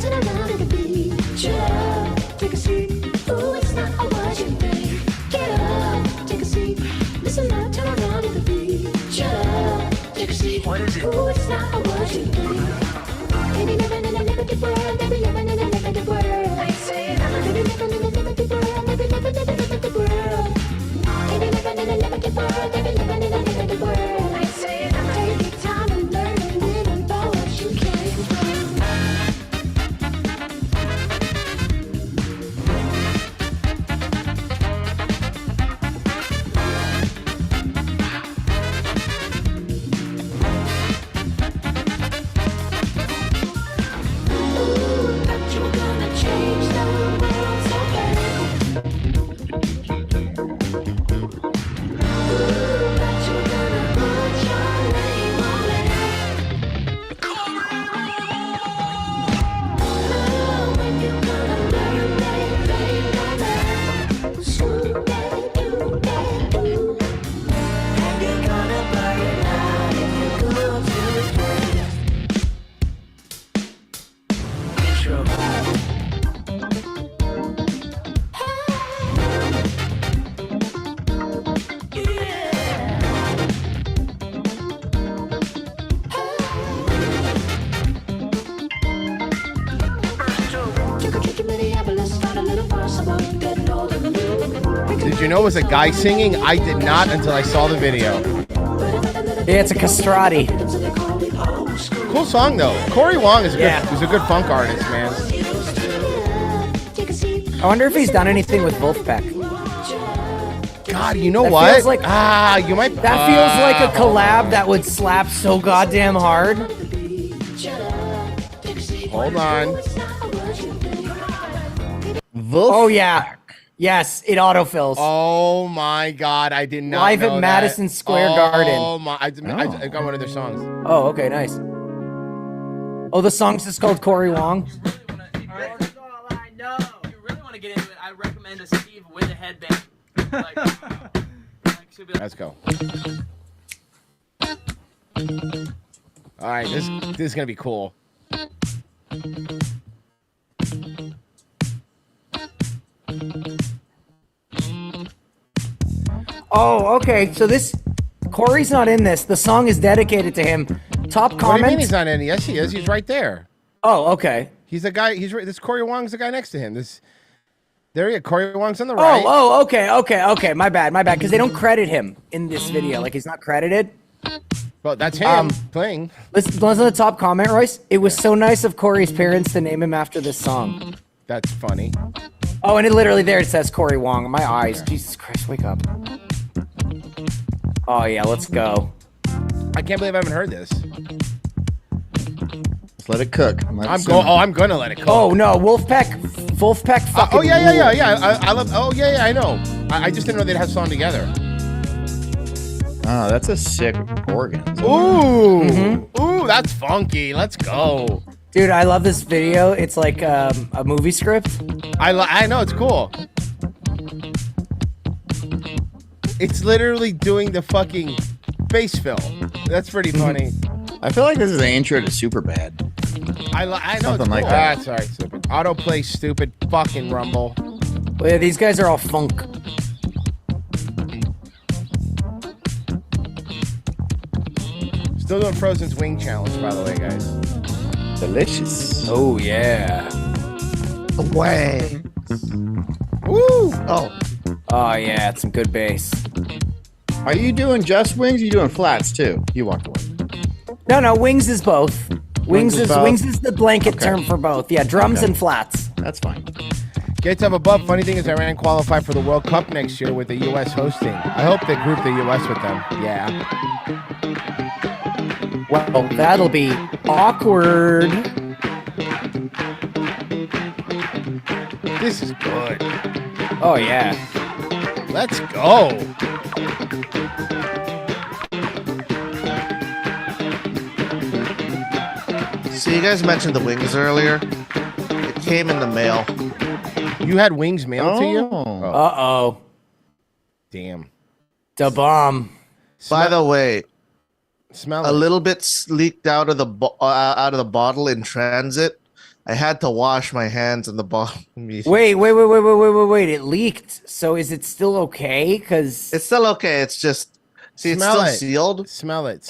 turn around at the beat. Shut up, take a seat. Ooh, it's not what you think. Get up, take a seat. Listen up, turn around at the beat. Shut up, take a seat. What is it? Ooh, it's not what you think. Baby, living in a limited world. Baby, living in a limited world. I ain't saying that. Baby, living in a limited world. Baby, living in a limited world. Baby, living in a limited world. Baby, living in a limited world. I ain't saying that. Take your time and learn a little about what you came from. Did you know it was a guy singing? I did not until I saw the video. Yeah, it's a castrati. Cool song though. Corey Wong is a good funk artist, man. I wonder if he's done anything with Vulfpeck. God, you know That what? feels like- You might. That feels like a collab that would slap so goddamn hard. Hold on. Oh yeah. Yes, it autofills. Oh my God, I did not Live know at Madison that. Square Garden. Oh my! I got one of their songs. Oh, okay, nice. Oh, the song's just called Corey Wong. If you really want to get into it, I recommend a Steve with a headband. Let's go. All right, this is gonna be cool. Oh, okay. So this Corey's not in this. The song is dedicated to him. Top What do you mean comments. he's not in? Yes, he is. He's right there. Oh, okay. He's the guy. He's right. This Corey Wong's the guy next to him. There he is. Corey Wong's on the right. Okay. My bad. Because they don't credit him in this video. Like he's not credited. Well, that's him playing. Listen to the top comment, Royce. It was so nice of Corey's parents to name him after this song. That's funny. Oh, and it literally there it says Corey Wong. My eyes. Jesus Christ, wake up. Oh yeah, let's go. I can't believe I haven't heard this. Just let it cook. I'm gonna let it cook. Oh no, Vulfpeck fucking. Oh yeah. I love. Oh yeah, I know. I just didn't know they'd have a song together. Oh, that's a sick organ. Ooh, ooh, that's funky. Let's go. Dude, I love this video. It's like a movie script. I know, it's cool. It's literally doing the fucking bass fill. That's pretty funny. I feel like this is the intro to Superbad. I know, Something it's cool. like that. That's all right, stupid. Autoplay, stupid fucking Rumble. Well, yeah, these guys are all funk. Still doing Frozen's Wing Challenge, by the way, guys. Delicious. Oh yeah. Away. Woo! Oh. Oh yeah, it's some good bass. Are you doing just wings? Or you doing flats too? You walked away. No, wings is both. Wings is the blanket term for both. Yeah, drums and flats. That's fine. Gates up above. Funny thing is, Iran qualify for the World Cup next year with the U.S. hosting. I hope they group the U.S. with them. Yeah. Well, that'll be awkward. This is good. Oh yeah. Let's go. So you guys mentioned the wings earlier. It came in the mail. You had wings mailed to you? Uh-oh. Damn. Da bomb. By the way, smell a little bit leaked out of the bottle in transit. I had to wash my hands in the bottom. Wait. It leaked. So is it still okay? Because It's still okay. It's just see, it's still sealed. Smell it.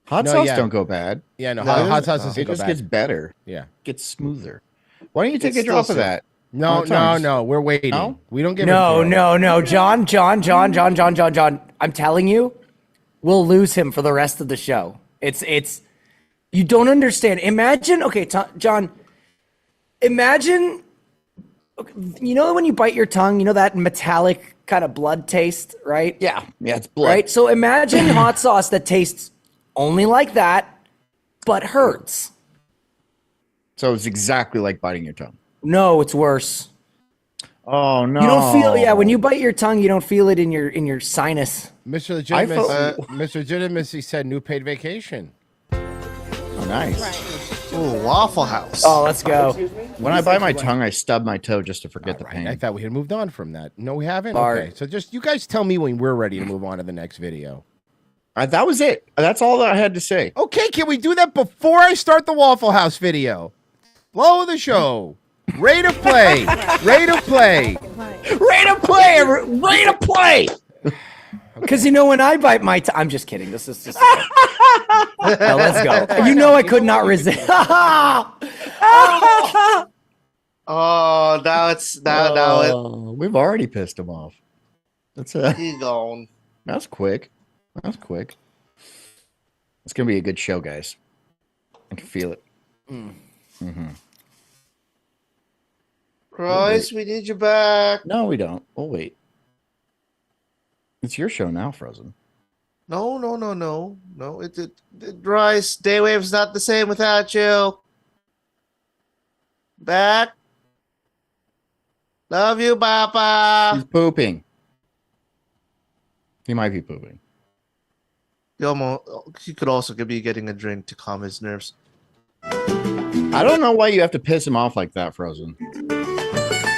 Hot No, sauce yeah. don't go bad. Yeah, no, No, hot sauce It doesn't go just bad. gets better. Yeah. Gets smoother. Why don't you take It's a drop still of that? No, we're waiting. No? We don't give no, John. I'm telling you, we'll lose him for the rest of the show. It's. You don't understand. Imagine, okay, John. Imagine, you know when you bite your tongue, you know that metallic kind of blood taste, right? Yeah, it's blood. Right. So imagine hot sauce that tastes only like that, but hurts. So it's exactly like biting your tongue. No, it's worse. Oh no! You don't feel, yeah. When you bite your tongue, you don't feel it in your sinus. Mr. Legitimacy said new paid vacation. Oh, nice. Ooh, Waffle House. Oh, let's go. When I bite my tongue, I stub my toe just to forget the pain. I thought we had moved on from that. No, we haven't. Bart. Okay, so just you guys tell me when we're ready to move on to the next video. That was it. That's all that I had to say. Okay, can we do that before I start the Waffle House video? Flow of the show. Rate of play. Rate of play. Rate of play. Because when I bite my tongue, I'm just kidding. This is just. No, let's go. I could not resist. Oh, now it's now We've already pissed him off. That's he's gone. That's quick. It's gonna be a good show, guys. I can feel it. Royce, we need you back. No, we don't. Oh wait, it's your show now, Frozen. No. Royce, Daywave's not the same without you. Back. Love you, Papa. He's pooping. He might be pooping. He could also be getting a drink to calm his nerves. I don't know why you have to piss him off like that, Frozen.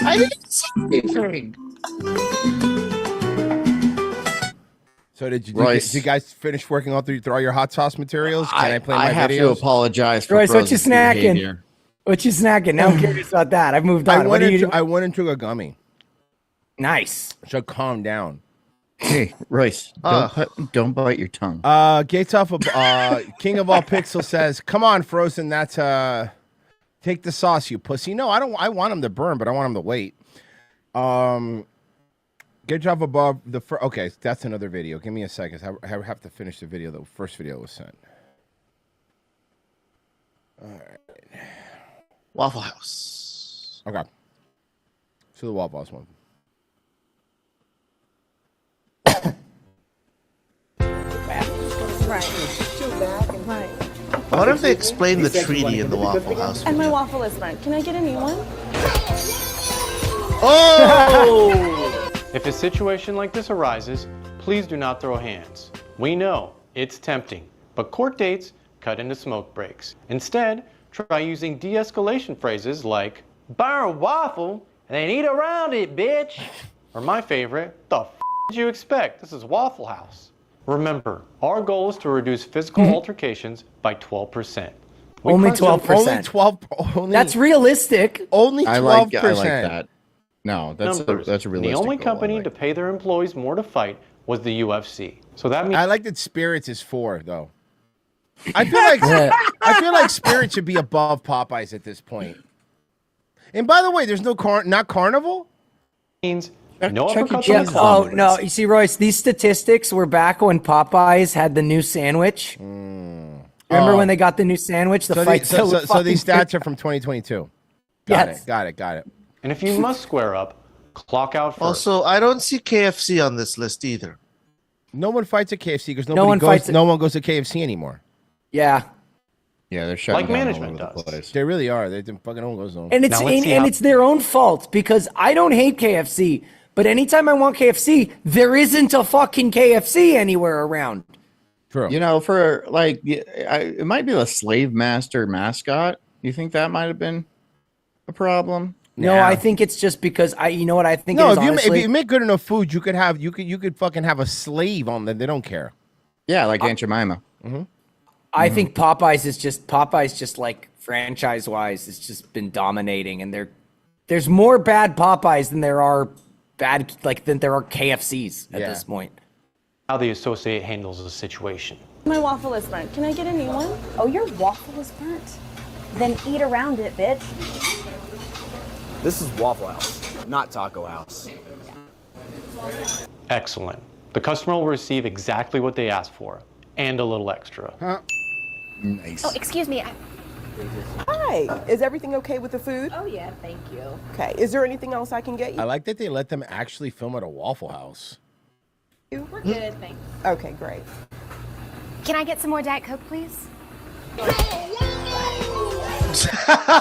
I didn't say anything. So did you guys finish working through all your hot sauce materials? Can I play my I have videos? to apologize for Royce, what you Frozen's snacking? behavior. What you snacking? Now I'm curious about that. I've moved on. I went into a gummy. Nice. So calm down. Hey, Royce, don't bite your tongue. Gates off of King of All Pixel says, "Come on, Frozen, that's take the sauce, you pussy." No, I don't. I want him to burn, but I want him to wait. Get job above the okay, that's another video. Give me a second. I have to finish the video. The first video was sent. All right. Waffle House. Okay. So the Waffle House one. Right. What if they explain the treaty in the Waffle House? And my waffle is burnt. Can I get a new one? Oh! If a situation like this arises, please do not throw hands. We know it's tempting, but court dates cut into smoke breaks. Instead, try using de-escalation phrases like, "Buy a waffle and then eat around it, bitch." Or my favorite, "The f did you expect? This is Waffle House." Remember, our goal is to reduce physical altercations by 12%. Only 12%. Only 12. Only, That's realistic. only 12%. I like that. No, that's a realistic The only goal. company I like to pay their employees more to fight was the UFC. So that means I like that Spirits is 4 though. I feel like Spirit should be above Popeyes at this point. And by the way, there's no not Carnival. means no Chuck E. uppercuts Cheese on is the on Oh, no. You see, Royce, these statistics were back when Popeyes had the new sandwich. Remember when they got the new sandwich? The So, fight. so these stats are from 2022. Yes. Got it. And if you must square up, clock out first. Also, I don't see KFC on this list either. No one fights at KFC because No one fights no one goes to KFC anymore. Yeah. Yeah, they're shutting Like down management all over the does. place. They really are. They fucking don't go zone. And it's Now let's see and how- it's their own fault because I don't hate KFC, but anytime I want KFC, there isn't a fucking KFC anywhere around. True. You know, for like, it might be the slave master mascot. You think that might have been a problem? No, Nah. I think it's just because you know what I think No, it is, if you honestly? make good enough food, you could fucking have a slave on them. They don't care. Yeah, like Aunt Jemima. I think Popeyes just like franchise wise has just been dominating, and there's more bad Popeyes than there are KFCs at this point. How the associate handles the situation. My waffle is burnt. Can I get a new one? Oh, your waffle is burnt? Then eat around it, bitch. This is Waffle House, not Taco House. Excellent. The customer will receive exactly what they asked for, and a little extra. Nice. Oh, excuse me. Hi, is everything okay with the food? Oh, yeah, thank you. Okay, is there anything else I can get you? I like that they let them actually film at a Waffle House. We're good, thanks. Okay, great. Can I get some more Diet Coke, please?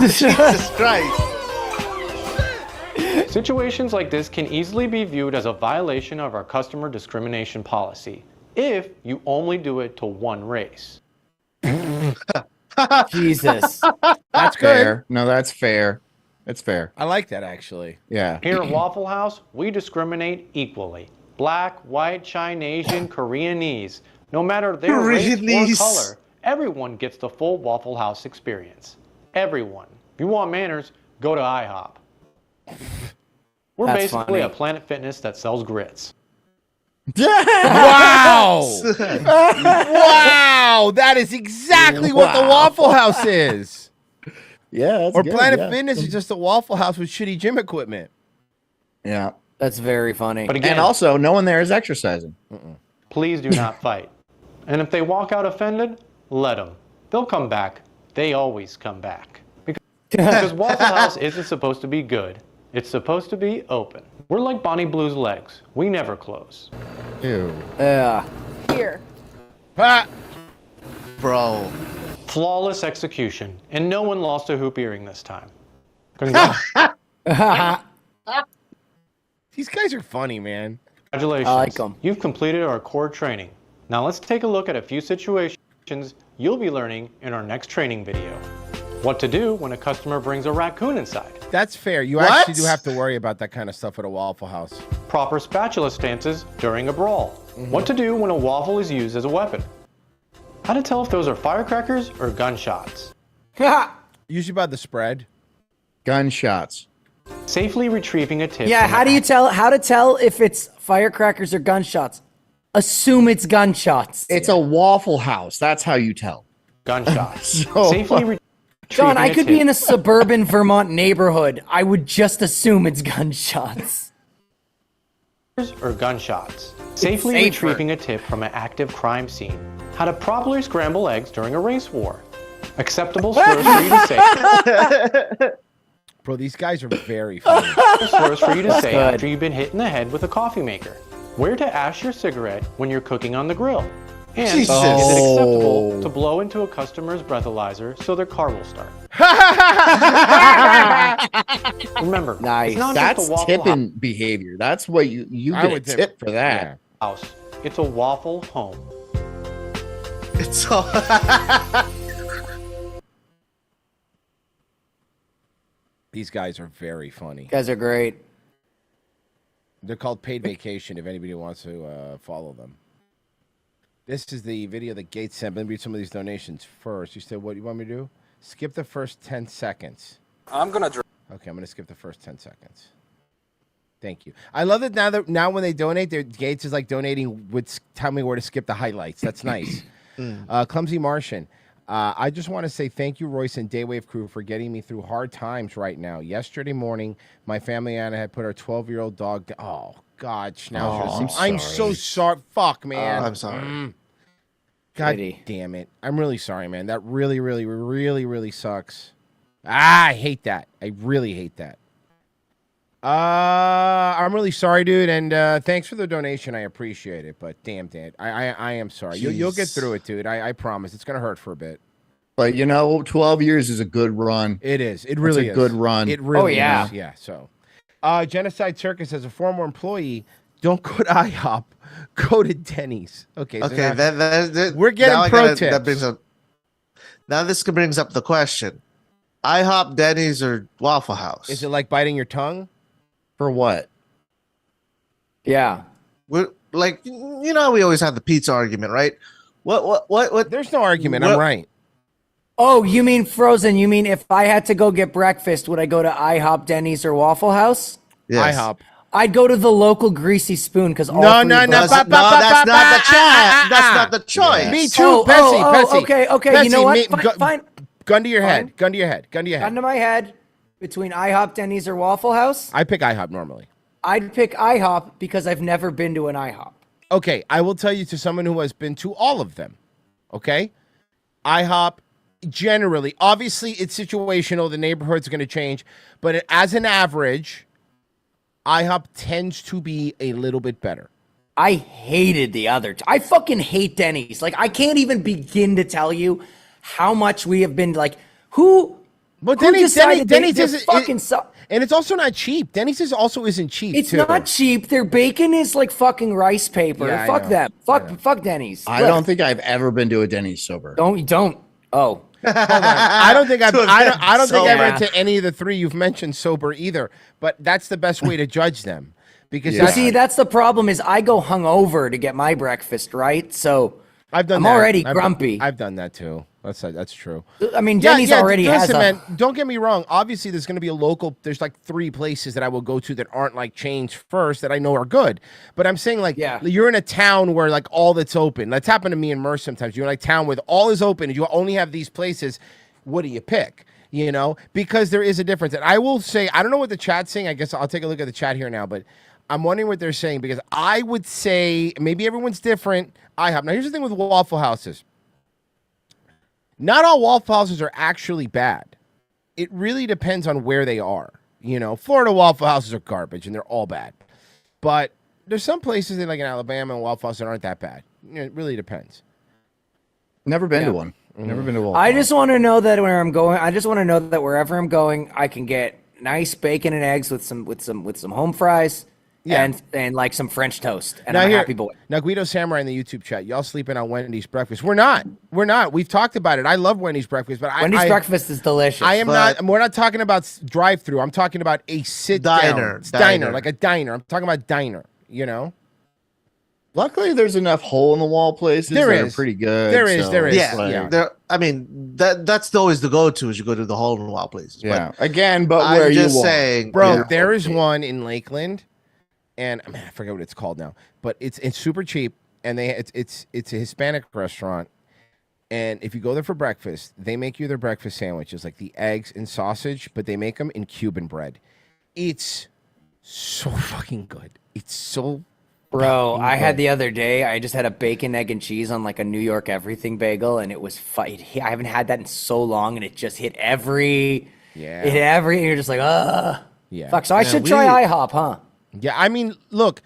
Jesus Christ. Situations like this can easily be viewed as a violation of our customer discrimination policy if you only do it to one race. Jesus. That's Fair. No, that's fair. It's fair. I like that actually. Yeah. Here at Waffle House, we discriminate equally. Black, white, Chinesian, Koreanese. No matter their race or Koreanese. color, everyone gets the full Waffle House experience. Everyone. If you want manners, go to IHOP. We're That's basically funny. a Planet Fitness that sells grits. Wow! Wow! That is exactly what the Waffle House is. Yeah. That's Or good, Planet yeah. Fitness is just a Waffle House with shitty gym equipment. Yeah. That's very funny. But again, And also, no one there is exercising. please do not fight. And if they walk out offended, let them. They'll come back. They always come back. Because Waffle House isn't supposed to be good. It's supposed to be open. We're like Bonnie Blue's legs. We never close. Ew. Yeah. Here. Ah! Bro. Flawless execution. And no one lost a hoop earring this time. Congrats. These guys are funny, man. Congratulations. I like 'em. You've completed our core training. Now let's take a look at a few situations you'll be learning in our next training video. What to do when a customer brings a raccoon inside. That's fair. You What? actually do have to worry about that kind of stuff at a Waffle House. Proper spatula stances during a brawl. What to do when a waffle is used as a weapon. How to tell if those are firecrackers or gunshots. Usually by the spread. Gunshots. Safely retrieving a tip. Yeah, from how to tell if it's firecrackers or gunshots? Assume it's gunshots. It's a Waffle House. That's how you tell. gunshots. So- Safely retrieving John, I could be tip in a suburban Vermont neighborhood. I would just assume it's gunshots. or gunshots. Safely safer. retrieving a tip from an active crime scene. How to properly scramble eggs during a race war. Acceptable slurs for you to say. Bro, these guys are very funny. Slurs for you to say good. after you've been hit in the head with a coffee maker. Where to ash your cigarette when you're cooking on the grill. And Jesus. is it acceptable Oh. to blow into a customer's breathalyzer so their car will start? Remember, Nice. it's not That's just a Waffle tipping behavier. That's what you I get a would tip for that. Yeah. House. It's a waffle home. It's all. These guys are very funny. You guys are great. They're called Paid Vacation if anybody wants to follow them. This is the video that Gates sent. Let me read some of these donations first. You said, what do you want me to do? Skip the first 10 seconds. I'm gonna. Okay, I'm going to skip the first 10 seconds. Thank you. I love that now when they donate, Gates is like donating with tell me where to skip the highlights. That's nice. Clumsy Martian. I just want to say thank you, Royce and Daywave crew, for getting me through hard times right now. Yesterday morning, my family and I had put our 12-year-old dog down. Oh, God, Schnauzer. Oh, I'm so sorry. Fuck, man. I'm sorry. God Pity. damn it. I'm really sorry, man. That really, really, really, really sucks. I hate that. I really hate that. I'm really sorry, dude, and thanks for the donation. I appreciate it, but damn, Dad, I am sorry. You'll get Jeez. through it, dude. I promise. It's gonna hurt for a bit. But 12 years is a good run. It is. It really a is. good run. It really yeah. is. Yeah. So, Genocide Circus, as a former employee, don't go to IHOP. Go to Denny's. Okay. So Okay, now- that We're getting now I pro gotta- tips. That brings up. Now this brings up the question: IHOP, Denny's, or Waffle House? is it like biting your tongue? For what? Yeah. We're, like we always have the pizza argument, right? What? There's no argument. I'm right. Oh, you mean Frozen? You mean if I had to go get breakfast, would I go to IHOP, Denny's, or Waffle House? Yes. IHOP. I'd go to the local Greasy Spoon because all No, three no, of no. those- That's not the chat. That's not the choice. Me too, Oh, Pessy. oh, Pessy. okay, okay. Pessy, You know what? me- Fine. Gun to your Fine. head. Gun to your head. Gun to your head. Gun to my head, between IHOP, Denny's, or Waffle House, I pick IHOP normally. I'd pick IHOP because I've never been to an IHOP. Okay, I will tell you to someone who has been to all of them. Okay, IHOP generally, obviously, it's situational. The neighborhood's going to change, but as an average, IHOP tends to be a little bit better. I hated the other. I fucking hate Denny's. Like, I can't even begin to tell you how much we have been like, who? But who decided Denny's they're isn't, fucking and it's also not cheap. Denny's also isn't cheap. It's too. not cheap. Their bacon is like fucking rice paper. Yeah, I Fuck know. them. Fuck Denny's. I don't think I've ever been to a Denny's sober. Don't. Oh. I don't think I've. I don't think I sober. went to any of the three you've mentioned sober either. But that's the best way to judge them, because You see, that's the problem. Is I go hungover to get my breakfast, right? So I've done. I'm that. already I've- grumpy. I've done that too. That's true. I mean, Denny's already has listen, a. man, don't get me wrong. Obviously, there's going to be a local. There's like 3 places that I will go to that aren't like chains first that I know are good. But I'm saying like, you're in a town where like all that's open. That's happened to me and Merce sometimes. You're in like town where all is open and you only have these places. What do you pick? You know, because there is a difference. And I will say, I don't know what the chat's saying. I guess I'll take a look at the chat here now. But I'm wondering what they're saying, because I would say maybe everyone's different. IHOP. Now, here's the thing with Waffle Houses. Not all Waffle Houses are actually bad. It really depends on where they are. You know, Florida Waffle Houses are garbage and they're all bad. But there's some places in like in Alabama and Waffle Houses that aren't that bad. You know, it really depends. Never been to one. Never been to one. I just want to know that where I'm going. I just want to know that wherever I'm going, I can get nice bacon and eggs with some home fries. Yeah. And like some French toast, and Now I'm a here- happy boy. Now, Guido Samurai in the YouTube chat, y'all sleeping on Wendy's breakfast. We're not. We've talked about it. I love Wendy's breakfast, but Wendy's breakfast is delicious. I am not. We're not talking about drive-through. I'm talking about a Diner. diner, like a diner. I'm talking about diner. You know. Luckily, there's enough hole-in-the-wall places There that is. are pretty good. There is, so there is. it's Yeah, like- there. I mean, that's always the go-to is you go to the hole in the wild places. Yeah. But Again, but I'm where you just want. saying, Bro, yeah. there is one in Lakeland, and I forget what it's called now, but it's super cheap, and it's a Hispanic restaurant, and if you go there for breakfast, they make you their breakfast sandwiches, like the eggs and sausage, but they make them in Cuban bread. It's so fucking good. It's so. Bro, fucking I had good. the other day. I just had a bacon, egg, and cheese on like a New York everything bagel, and it was. I haven't had that in so long, and it just hit every. Yeah. It hit every. And you're just like, Yeah. Fuck. So I Yeah, should we- try IHOP, huh? Yeah, I mean, look,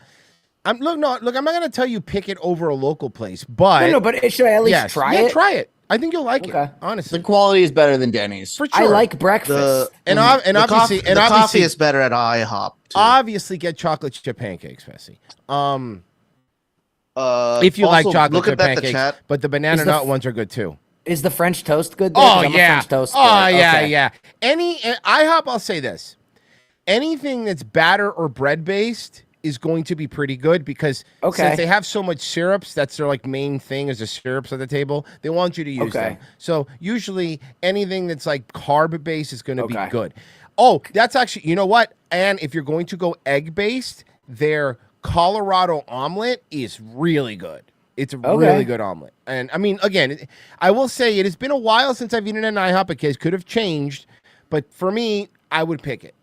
I'm not gonna tell you pick it over a local place, but No, but should I at least yes, try yeah, it? try it. I think you'll like Okay. it. Honestly, The quality is better than Denny's. for sure. I like breakfast. the And the obviously- coffee, and the obviously- coffee is better at IHOP. Too. Obviously, get chocolate chip pancakes, Bessie. If you also, like chocolate look chip at the pancakes, chat. but the banana Is the nut f- ones are good too. Is the French toast good? There? Oh 'Cause I'm a yeah. French toast Oh boy. yeah, Okay. yeah. IHOP, I'll say this: anything that's batter or bread based is going to be pretty good, because Okay. since they have so much syrups, that's their like main thing is the syrups at the table. They want you to use Okay. them. So usually anything that's like carb based is going to Okay. be good. Oh, that's actually, you know what? And if you're going to go egg based, their Colorado omelet is really good. It's a really good omelet. And I mean, again, I will say it has been a while since I've eaten an IHOP. It could have changed, but for me, I would pick it.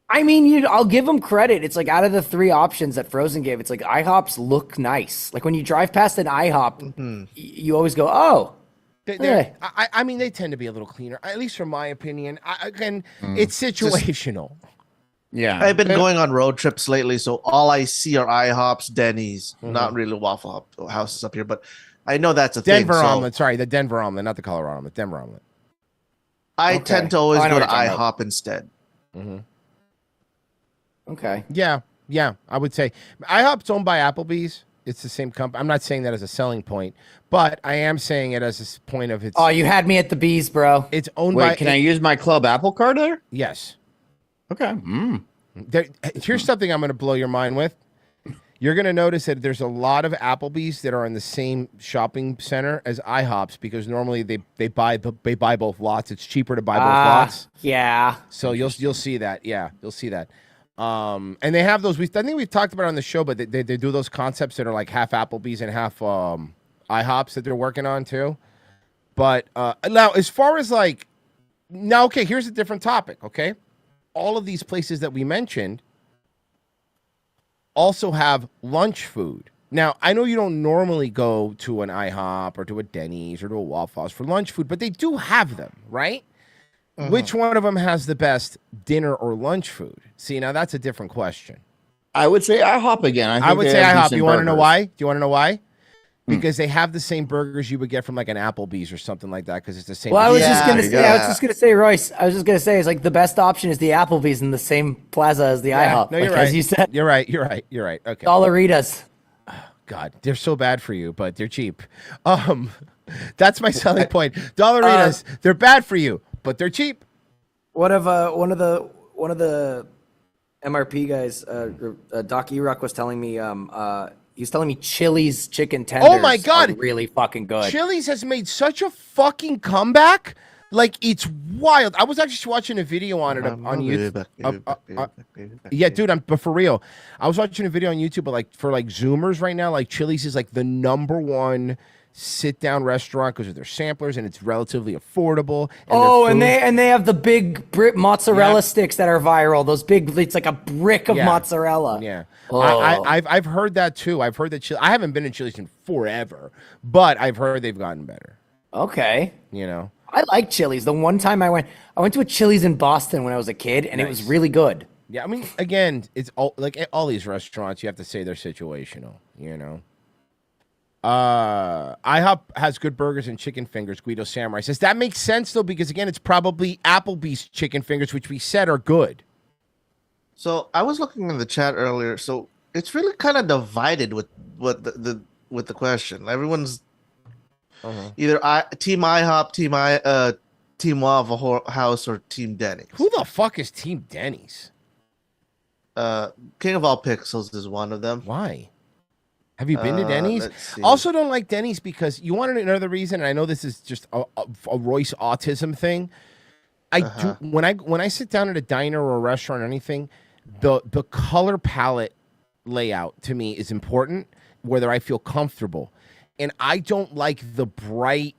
I mean, I'll give them credit. It's like out of the 3 options that Frozen gave, it's like IHOPs look nice. Like when you drive past an IHOP, you always go, "Oh, They're- I mean, they tend to be a little cleaner, at least from my opinion. Again, it's situational. Yeah. I've been going on road trips lately, so all I see are IHOPs, Denny's, not really Waffle Houses up here, but I know that's a Denver thing. so omelet. Sorry, the Denver omelet, not the Colorado omelet. Denver omelet. I Okay. tend to always I know go to what you're talking IHOP instead. okay." Yeah, I would say IHOP's owned by Applebee's. It's the same company. I'm not saying that as a selling point, but I am saying it as a point of its. Oh, you had me at the bees, bro. It's owned by. Wait, can I use my Club Apple card there? Yes. Okay. Here's something I'm going to blow your mind with. you're going to notice that there's a lot of Applebee's that are in the same shopping center as IHOPs because normally they buy both lots. It's cheaper to buy both lots. Yeah. So you'll see that. Yeah, you'll see that. And they have those. I think we've talked about it on the show, but they do those concepts that are like half Applebee's and half IHOPs that they're working on too. But now, as far as like now, okay, here's a different topic. Okay, all of these places that we mentioned also have lunch food. Now, I know you don't normally go to an IHOP or to a Denny's or to a Waffle House for lunch food, but they do have them, right? Which one of them has the best dinner or lunch food? See, now that's a different question. I would say IHOP again. I would say IHOP. You want to know why? Do you want to know why? Because they have the same burgers you would get from like an Applebee's or something like that. Because it's the same. Well, I was just gonna say, Royce. I was just gonna say, it's like the best option is the Applebee's in the same plaza as the IHOP. No, you're like, right. As you said, you're right. Okay. Dollaritas. God, they're so bad for you, but they're cheap. That's my selling point. Dollaritas, they're bad for you, but they're cheap. One of the MRP guys, Doc E-Rock was telling me, he's telling me Chili's chicken tenders. Oh my God, are really fucking good. Chili's has made such a fucking comeback. Like it's wild. I was actually watching a video on it on YouTube. Yeah, dude, but for real, I was watching a video on YouTube, but like for like Zoomers right now, like Chili's is like the #1 sit-down restaurant because of their samplers and it's relatively affordable. And they have the big mozzarella sticks that are viral. Those big, it's like a brick of mozzarella. Yeah, oh. I've heard that too. I've heard that I haven't been to Chili's in forever, but I've heard they've gotten better. Okay, you know. I like Chili's. The one time I went to a Chili's in Boston when I was a kid, and it was really good. Yeah, I mean, again, it's all these restaurants. You have to say they're situational. You know. IHOP has good burgers and chicken fingers. Guido Samurai says that makes sense though because again, it's probably Applebee's chicken fingers, which we said are good. So I was looking in the chat earlier. So it's really kind of divided with the question. Everyone's either Team IHOP, Team Waffle House, or Team Denny's. Who the fuck is Team Denny's? King of all pixels is one of them. Why? Have you been to Denny's? Also don't like Denny's because you wanted another reason, and I know this is just a Royce autism thing. I do when I sit down at a diner or a restaurant or anything, the color palette layout to me is important, whether I feel comfortable. And I don't like the bright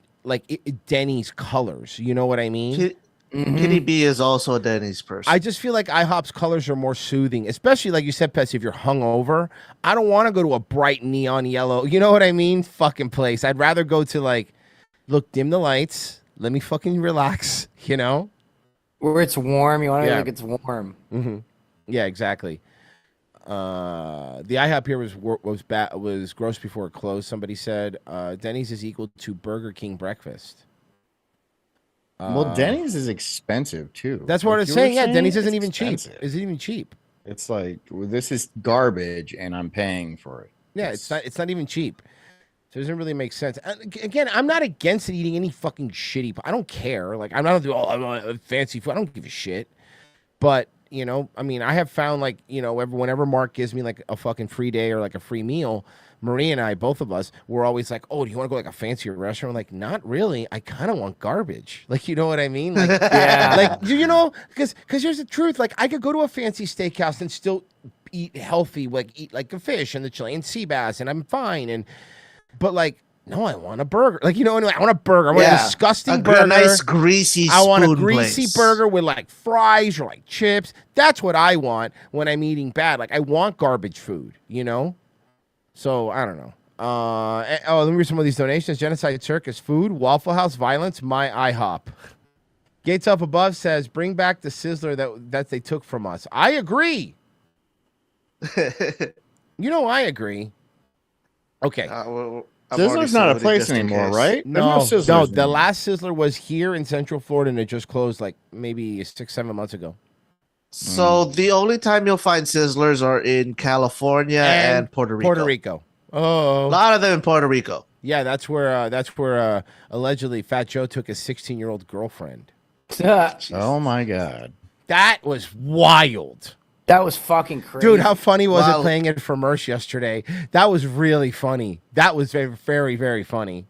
Denny's colors. You know what I mean? Kitty B is also a Denny's person. I just feel like IHOP's colors are more soothing, especially like you said, Petsy, if you're hungover. I don't want to go to a bright neon yellow, you know what I mean? Fucking place. I'd rather go to like, look, dim the lights. Let me fucking relax, you know? Where it's warm. You want to think it's warm. Mm-hmm. Yeah, exactly. The IHOP here was gross before it closed. Somebody said Denny's is equal to Burger King breakfast. Well, Denny's is expensive too. That's what I was saying. Yeah, Denny's isn't even cheap. Isn't even cheap. It's like, well, this is garbage, and I'm paying for it. Yeah, it's not even cheap. So it doesn't really make sense. Again, I'm not against eating any fucking shitty. I don't care. Like I'm not doing I want fancy food. I don't give a shit. But you know, I mean, I have found like you know, whenever Mark gives me like a fucking free day or like a free meal. Marie and I, both of us, were always like, "Oh, do you want to go like a fancier restaurant?" I'm like, not really. I kind of want garbage. Like, you know what I mean? Like, like you know, because here's the truth. Like, I could go to a fancy steakhouse and still eat healthy, like eat like a fish and the Chilean sea bass, and I'm fine. But like, no, I want a burger. Like, you know, I want a burger. I want a disgusting burger. A nice greasy. I want a greasy burger with like fries or like chips. That's what I want when I'm eating bad. Like, I want garbage food. You know. So, I don't know. Let me read some of these donations. Genocide Circus, food, Waffle House, violence, my IHOP. Gates Up Above says, bring back the Sizzler that they took from us. I agree. You know, I agree. Okay. Sizzler's not a place anymore, right? No, the last Sizzler was here in Central Florida, and it just closed like maybe 6-7 months ago. So the only time you'll find Sizzlers are in California and Puerto Rico. Oh, a lot of them in Puerto Rico. Yeah, that's where allegedly Fat Joe took his 16-year-old girlfriend. Oh my God, that was wild. That was fucking crazy. Dude, how funny was Wow. it playing it for Mersh yesterday? That was really funny. That was very, very, very funny.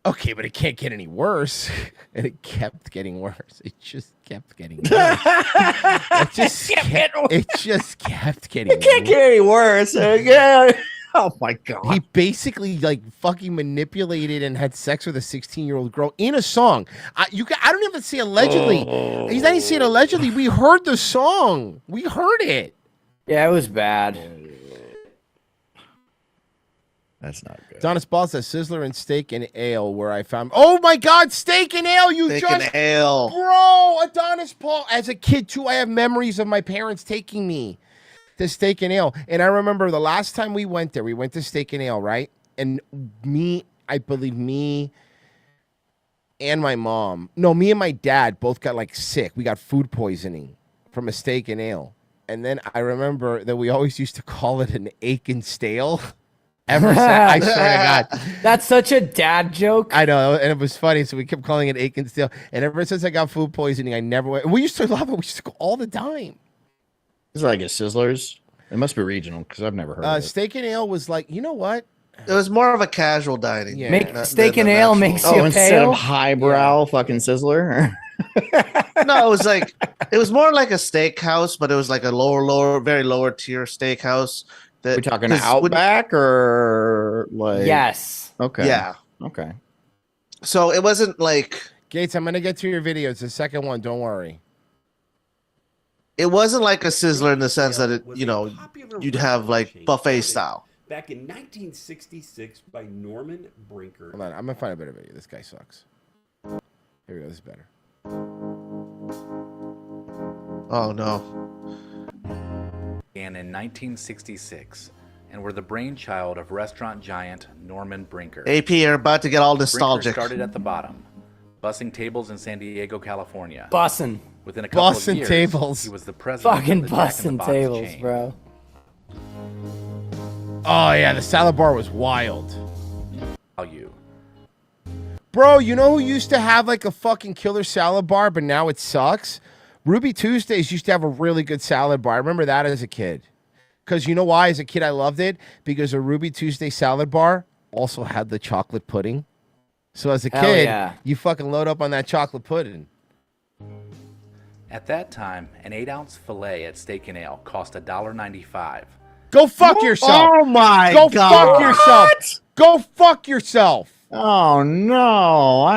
Okay, but it can't get any worse. And it kept getting worse. It just kept getting worse. It just kept getting worse. It can't get any worse. Yeah. Oh my god. He basically like fucking manipulated and had sex with a 16-year-old girl in a song. I don't even say allegedly. He's not even saying allegedly. We heard the song. We heard it. Yeah, it was bad. That's not good. Adonis Ball says Sizzler and Steak and Ale where I found. Oh my God, Steak and Ale! Steak and Ale. Bro, Adonis Paul. As a kid too, I have memories of my parents taking me to Steak and Ale. And I remember the last time we went there, we went to Steak and Ale, right? And I believe me and my mom, no, me and my dad both got like sick. We got food poisoning from a Steak and Ale. And then I remember that we always used to call it an ache and stale. Ever since, I swear to God. That's such a dad joke. I know, and it was funny, so we kept calling it ache and stale. And ever since I got food poisoning, I never went. We used to love it. We used to go all the time. It's like a Sizzlers. It must be regional because I've never heard of it. Steak and Ale was like, you know what? It was more of a casual dining. Yeah. Steak and Ale makes you instead pale. of highbrow fucking Sizzler. No, it was more like a steakhouse, but it was like a very lower tier steakhouse. We're talking Outback or like Yes. Okay. Yeah. Okay. So it wasn't like Gates. I'm gonna get to your video. It's the second one. Don't worry. It wasn't like a Sizzler in the sense that you'd have like buffet style. Back in 1966 by Norman Brinker. Hold on, I'm gonna find a better video. This guy sucks. Here we go. This is better. Oh no. Began in 1966 and were the brainchild of restaurant giant Norman Brinker. AP, you're about to get all Brinker nostalgic. started at the bottom, bussing tables in San Diego, California. Bussin'. Within a couple of Bussin' years, tables. he was the president Fucking of the Jack in the bussin' Box tables, chain. bro. Oh yeah, the salad bar was wild. Value. Bro, you know who used to have like a fucking killer salad bar, but now it sucks? Ruby Tuesdays used to have a really good salad bar. I remember that as a kid. Because you know why? As a kid, I loved it. Because a Ruby Tuesday salad bar also had the chocolate pudding. So as a Hell kid, yeah. you fucking load up on that chocolate pudding. At that time, an 8-ounce filet at Steak and Ale cost $1.95. Go fuck yourself. Oh my Go god. fuck yourself. Go fuck yourself. Oh no.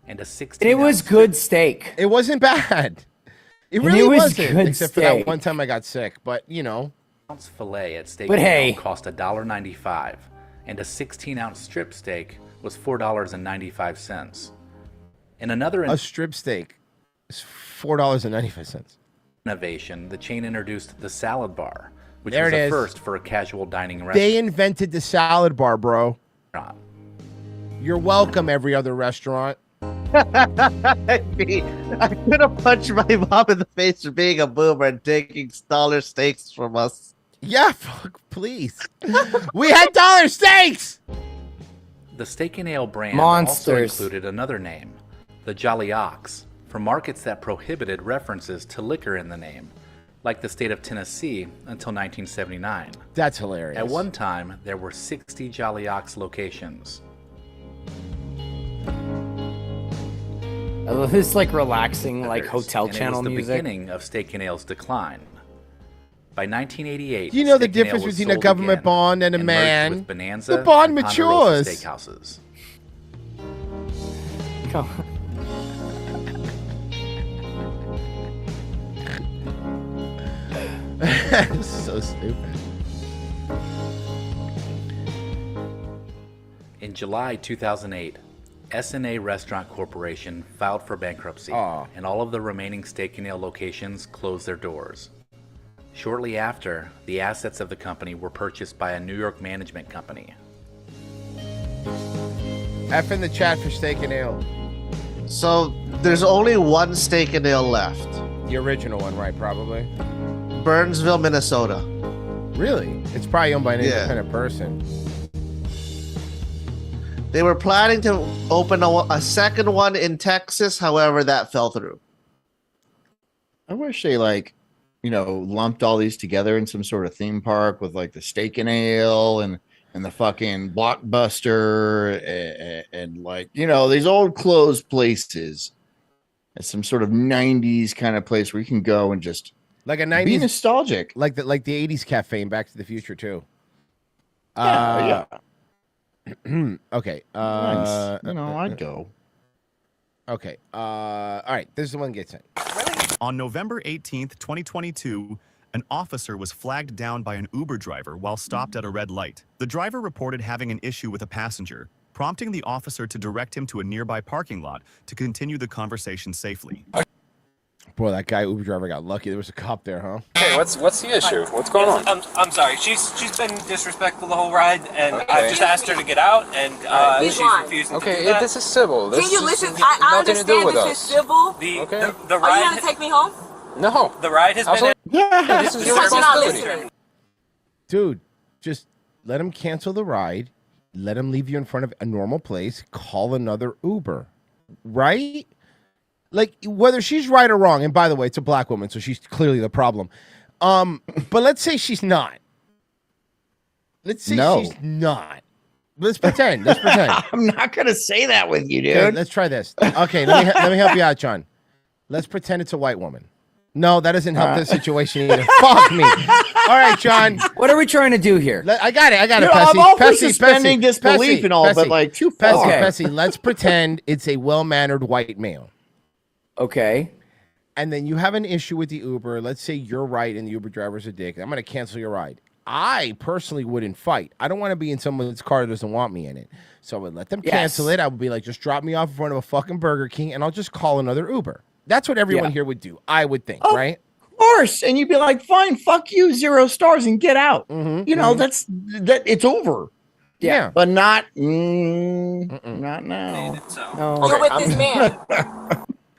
And a 16 It was good steak. It wasn't bad. It And really it was wasn't. good Except for that steak. one time I got sick. But, you know. Ounce filet at Steak But and hey. Ale cost $1.95, and a 16-ounce strip steak was $4.95. In another A strip steak is $4.95. innovation, the chain introduced the salad bar, which There was it a is. first for a casual dining restaurant. They invented the salad bar, bro. You're welcome, every other restaurant. I could have punched my mom in the face for being a boomer and taking dollar steaks from us. Yeah, fuck, please. We had dollar steaks. The Steak and Ale brand Monsters. also included another name, the Jolly Ox, for markets that prohibited references to liquor in the name, like the state of Tennessee until 1979. That's hilarious. At one time, there were 60 Jolly Ox locations. I love this like relaxing like hotel And channel it was the music. beginning of Steak and Ale's decline. By 1988, Do you know the Steak and Ale difference was between a sold government again bond and a and merged man? with Bonanza The bond and Ponderosa matures. Steakhouses. So stupid. In July 2008, S&A Restaurant Corporation filed for bankruptcy, and all of the remaining Steak and Ale locations closed their doors. Shortly after, the assets of the company were purchased by a New York management company. F in the chat for Steak and Ale. So there's only one Steak and Ale left. The original one, right? Probably. Burnsville, Minnesota. Really? It's probably owned by an Yeah. independent person. They were planning to open a second one in Texas, however, that fell through. I wish they lumped all these together in some sort of theme park with like the steak and ale and the fucking Blockbuster and like, these old closed places. It's some sort of 90s kind of place where you can go and just like a 90s be nostalgic. Like the 80s cafe in Back to the Future too. Yeah. Okay. Nice. I'd go. Okay. All right. This is the one that gets in. On November 18th, 2022, an officer was flagged down by an Uber driver while stopped at a red light. The driver reported having an issue with a passenger, prompting the officer to direct him to a nearby parking lot to continue the conversation safely. Boy, that guy Uber driver got lucky. There was a cop there, huh? Hey, what's the issue? What's going on? I'm sorry. She's been disrespectful the whole ride, and I've just asked her to get out, and she's refusing to do that. This is civil. Can you listen? I understand this is civil. The Are you ride. going to take me home? No. The ride has been. Yeah. This is your Because you're not responsibility. listening. Dude, just let him cancel the ride. Let him leave you in front of a normal place. Call another Uber. Right? Like, whether she's right or wrong, and by the way, it's a black woman, so she's clearly the problem. But let's say she's not. Let's say she's not. Let's pretend. Let's pretend. I'm not going to say that with you, dude. Okay, let's try this. Okay, let me help you out, John. Let's pretend it's a white woman. No, that doesn't help this situation either. Fuck me. All right, John. What are we trying to do here? I got it. I'm Pessy. all for Pessy, suspending Pessy, disbelief Pessy, and all, but Pessy, like too Pessy, far. Pessy, let's pretend it's a well-mannered white male. Okay. And then you have an issue with the Uber. Let's say you're right and the Uber driver's a dick. I'm going to cancel your ride. I personally wouldn't fight. I don't want to be in someone's car that doesn't want me in it. So I would let them cancel it. I would be like, just drop me off in front of a fucking Burger King and I'll just call another Uber. That's what everyone here would do, I would think, right? Of course. And you'd be like, fine, fuck you, 0 stars and get out. That's it's over. Yeah. But not not now. No. You're with this man.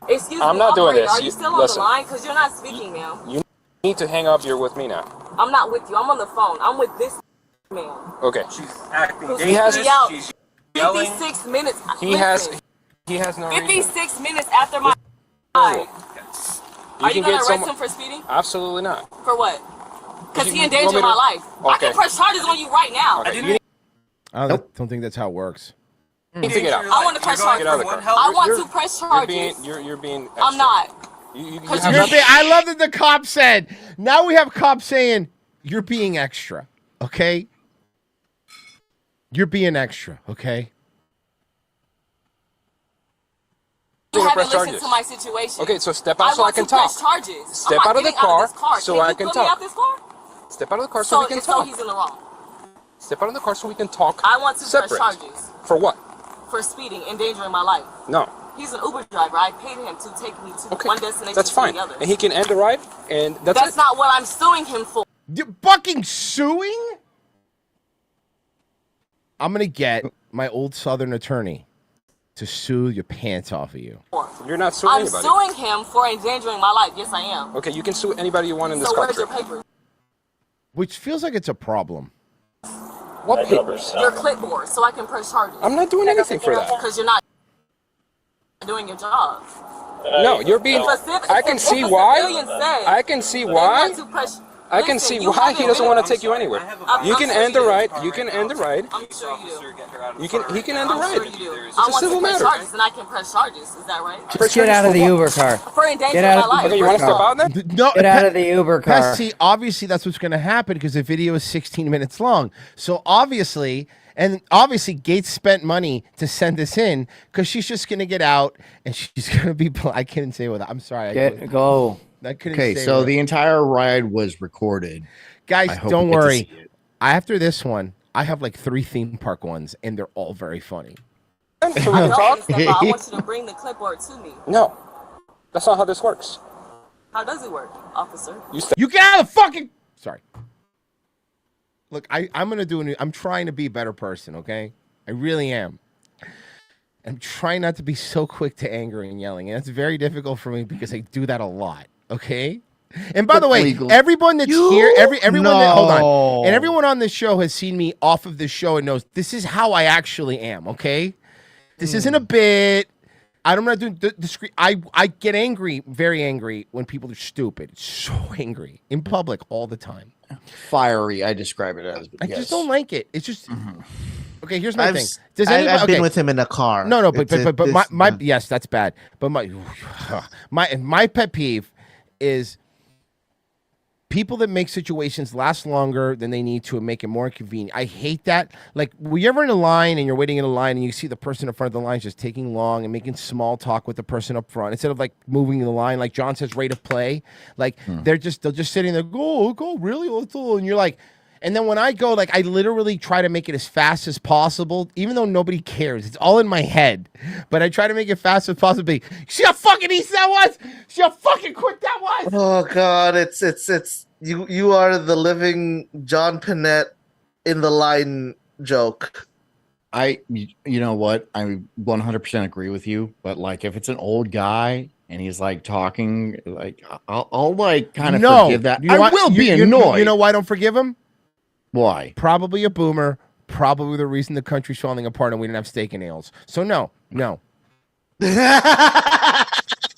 Excuse me. I'm not doing this. Are you still on the line? Because you're not speaking now. You need to hang up. You're with me now. I'm not with you. I'm on the phone. I'm with this man. Okay. She's acting Who's He has- freaking out. She's yelling. 56 minutes. He has no reason. 56 minutes after my ride. Are you can going get to arrest some- him for speeding? Absolutely not. For what? Because he You want me endangered to- my life. I Okay. can press charges on you right now. Okay. I don't think that's how it works. You need to get out. I want to press charges. Get out of the car. I want to press charges. You're being extra. I'm not. You Because have you're nothing- I love that the cop said, now we have cops saying, you're being extra, okay? You're being extra, okay? You Press haven't listened charges. to my situation. Okay, so step out so I want can to talk. press charges. Step I'm out not of the getting out of this car so Can I you can put me talk. out this car? Step out of the car so we can So talk. he's in the wrong. Step out of the car so we can talk. I want to separate. press charges For what? for speeding, endangering my life. No. He's an Uber driver. I paid him to take me to one destination That's to fine. the other. And he can end the ride, and that's That's it. not what I'm suing him for. You're fucking suing? I'm going to get my old Southern attorney to sue your pants off of you. You're not suing I'm anybody. suing him for endangering my life. Yes, I am. Okay, you can sue anybody you want in this So where's your country. papers? Which feels like it's a problem. What papers? Your clipboard, so I can press charges. I'm not doing anything for that. Because you're not doing your job. No, you're being. I can see why. I can see why. I can see why he doesn't want to take you anywhere. You can end the ride. You can end the ride. I'm sure you do. You can. He can end the I'm ride. sure you do. It's I a want civil to press matter. charges, and I can press charges. Is that right? Just get out of the Uber car. For endangering Get out my of life. Okay, you want to step out then? No, Get out of the Uber car. Pessy, obviously that's what's going to happen because the video is 16 minutes long. So obviously Gates spent money to send this in because she's just going to get out and she's going to be. I couldn't say with. I'm sorry. Go. I couldn't Okay, say so with- the entire ride was recorded. Guys, I hope don't we get to worry. see it. After this one, I have like 3 theme park ones, and they're all very funny. I know, Mustafa, I want you to bring the clipboard to me. No, that's not how this works. How does it work, officer? You get out of the fucking. Sorry. Look, I'm gonna do I'm trying to be a better person. Okay, I really am. I'm trying not to be so quick to anger and yelling, and it's very difficult for me because I do that a lot. Okay. And by the way, everyone that's here, everyone that, hold on, and everyone on this show has seen me off of this show and knows this is how I actually am. Okay, this isn't a bit. I'm not doing discreet. I get angry, very angry when people are stupid. So angry in public all the time. Fiery, I describe it as. I just don't like it. It's just okay. Here's my I've thing. s- Does I- anybody? I've been with him in a car. No, but It's- my this- yes, that's bad. But my pet peeve is people that make situations last longer than they need to and make it more inconvenient. I hate that. Like, were you ever in a line and you're waiting in a line and you see the person in front of the line just taking long and making small talk with the person up front instead of like moving the line, like John says, rate of play. Like they're just sitting there, go really, and you're like. And then when I go, like, I literally try to make it as fast as possible, even though nobody cares. It's all in my head. But I try to make it fast as possible. See how fucking easy that was? See how fucking quick that was? Oh God, it's you are the living John Panette in the line joke. You know what? I 100% agree with you. But like, if it's an old guy and he's like talking, like I'll like kind of forgive that. You know I what? will be You annoyed. You know why I don't forgive him? Why? Probably a boomer. Probably the reason the country's falling apart and we didn't have steak and ales. So no.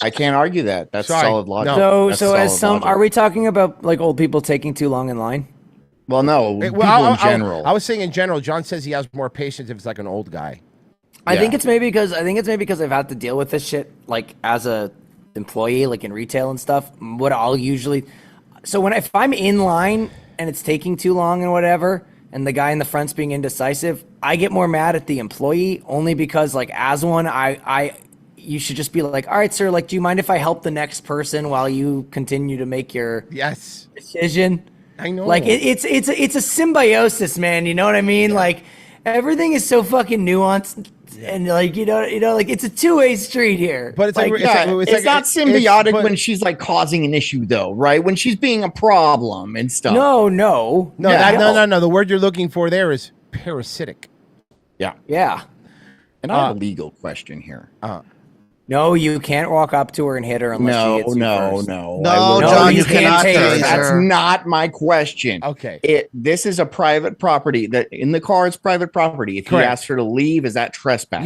I can't argue that. That's Sorry. solid logic. No. So as some, are we talking about like old people taking too long in line? Well, no, Well, people in general. I was saying in general. John says he has more patience if it's like an old guy. I think it's maybe because I've had to deal with this shit like as a employee, like in retail and stuff. What I'll usually, if I'm in line and it's taking too long and whatever, and the guy in the front's being indecisive, I get more mad at the employee only because like as one, you should just be like, all right, sir, like, do you mind if I help the next person while you continue to make your decision? I know. Like it's a symbiosis, man. You know what I mean? Like everything is so fucking nuanced. And like you know, like it's a two-way street here. But it's like, it's not symbiotic when she's like causing an issue, though, right? When she's being a problem and stuff. No. No. The word you're looking for there is parasitic. Yeah. And I have a legal question here. No, you can't walk up to her and hit her unless she hits you first. No, John, you cannot. That's not my question. Okay. This is a private property. That in the car is private property. If Correct. he asks her to leave, is that trespassing?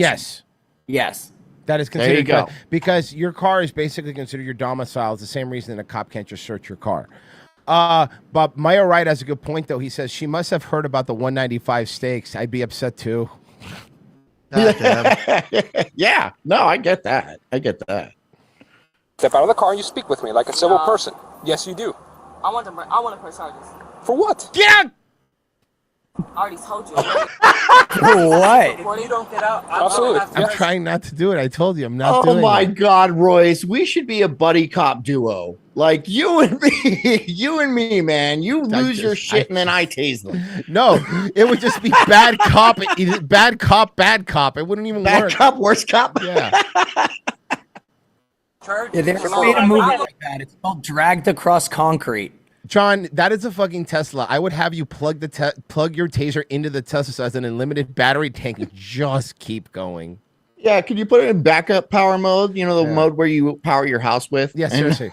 Yes. That is There you considered go. because your car is basically considered your domicile. It's the same reason that a cop can't just search your car. But Maya Wright has a good point though. He says she must have heard about the 195 steaks. I'd be upset too. Yeah. No, I get that. Step out of the car and you speak with me like a civil person. Yes, you do. I want to press charges. For what? Get out! I already told you. For what? If you don't get out, Absolutely. I'm trying not to do it. I told you I'm not doing Oh my it. God, Royce, we should be a buddy cop duo. Like you and me, man. You lose your shit and then I tase them. No, it would just be bad cop, bad cop, bad cop. It wouldn't even Bad work. cop, worst cop. Yeah. Yeah, they made a movie like that. It's called Dragged Across Concrete. John, that is a fucking Tesla. I would have you plug your taser into the Tesla so as an unlimited battery tank and just keep going. Yeah, could you put it in backup power mode? You know, the mode where you power your house with? Yeah, seriously.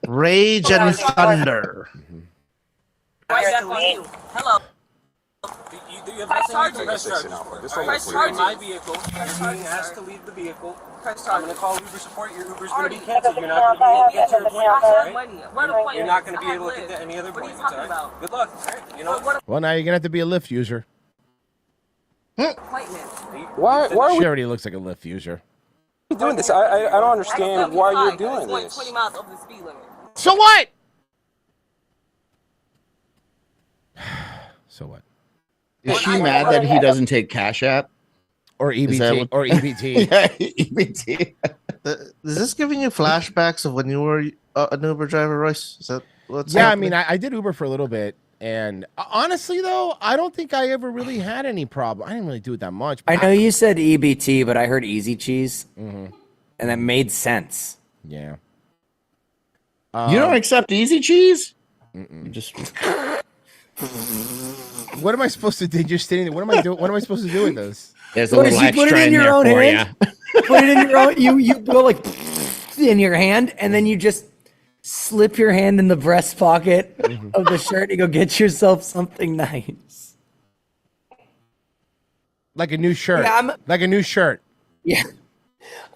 Rage and thunder. Right back on you. Hello. Do you have Press nothing to charges. press charges? Press You're in my charges. vehicle. You're being asked to leave the vehicle. Press I'm going charges. to call Uber support. Your Uber's going to be canceled. You're not going to be able to get to your appointment. I have Right? money. Where the appointment? You're not going to I be have able to live. get to any other What are you appointments. talking All right? about? Good luck. All right? You know what? Well, now you're gonna have to be a Lyft user. Appointment. Why are She we already looks like a Lyft user. doing this? I don't understand why you're doing It's going this. 20 miles over the speed limit. So what? So what? Is she mad that he doesn't take Cash App? Or Is that EBT? what- Or EBT? Yeah, EBT. Is this giving you flashbacks of when you were an Uber driver, Royce? Is that what's Yeah, happening? I mean, I did Uber for a little bit, and honestly, though, I don't think I ever really had any problem. I didn't really do it that much. I know you said EBT, but I heard Easy Cheese, Mhm. and that made sense. Yeah. You don't accept Easy Cheese? You just What am I supposed to do? You're sitting there. What am I doing? What am I supposed to do with those? there's a What, little you put it extra in in your there own for hand? you. Put it in your own. You go like in your hand, and then you just slip your hand in the breast pocket of the shirt and go get yourself something nice. Like a new shirt. Yeah, like a new shirt. Yeah.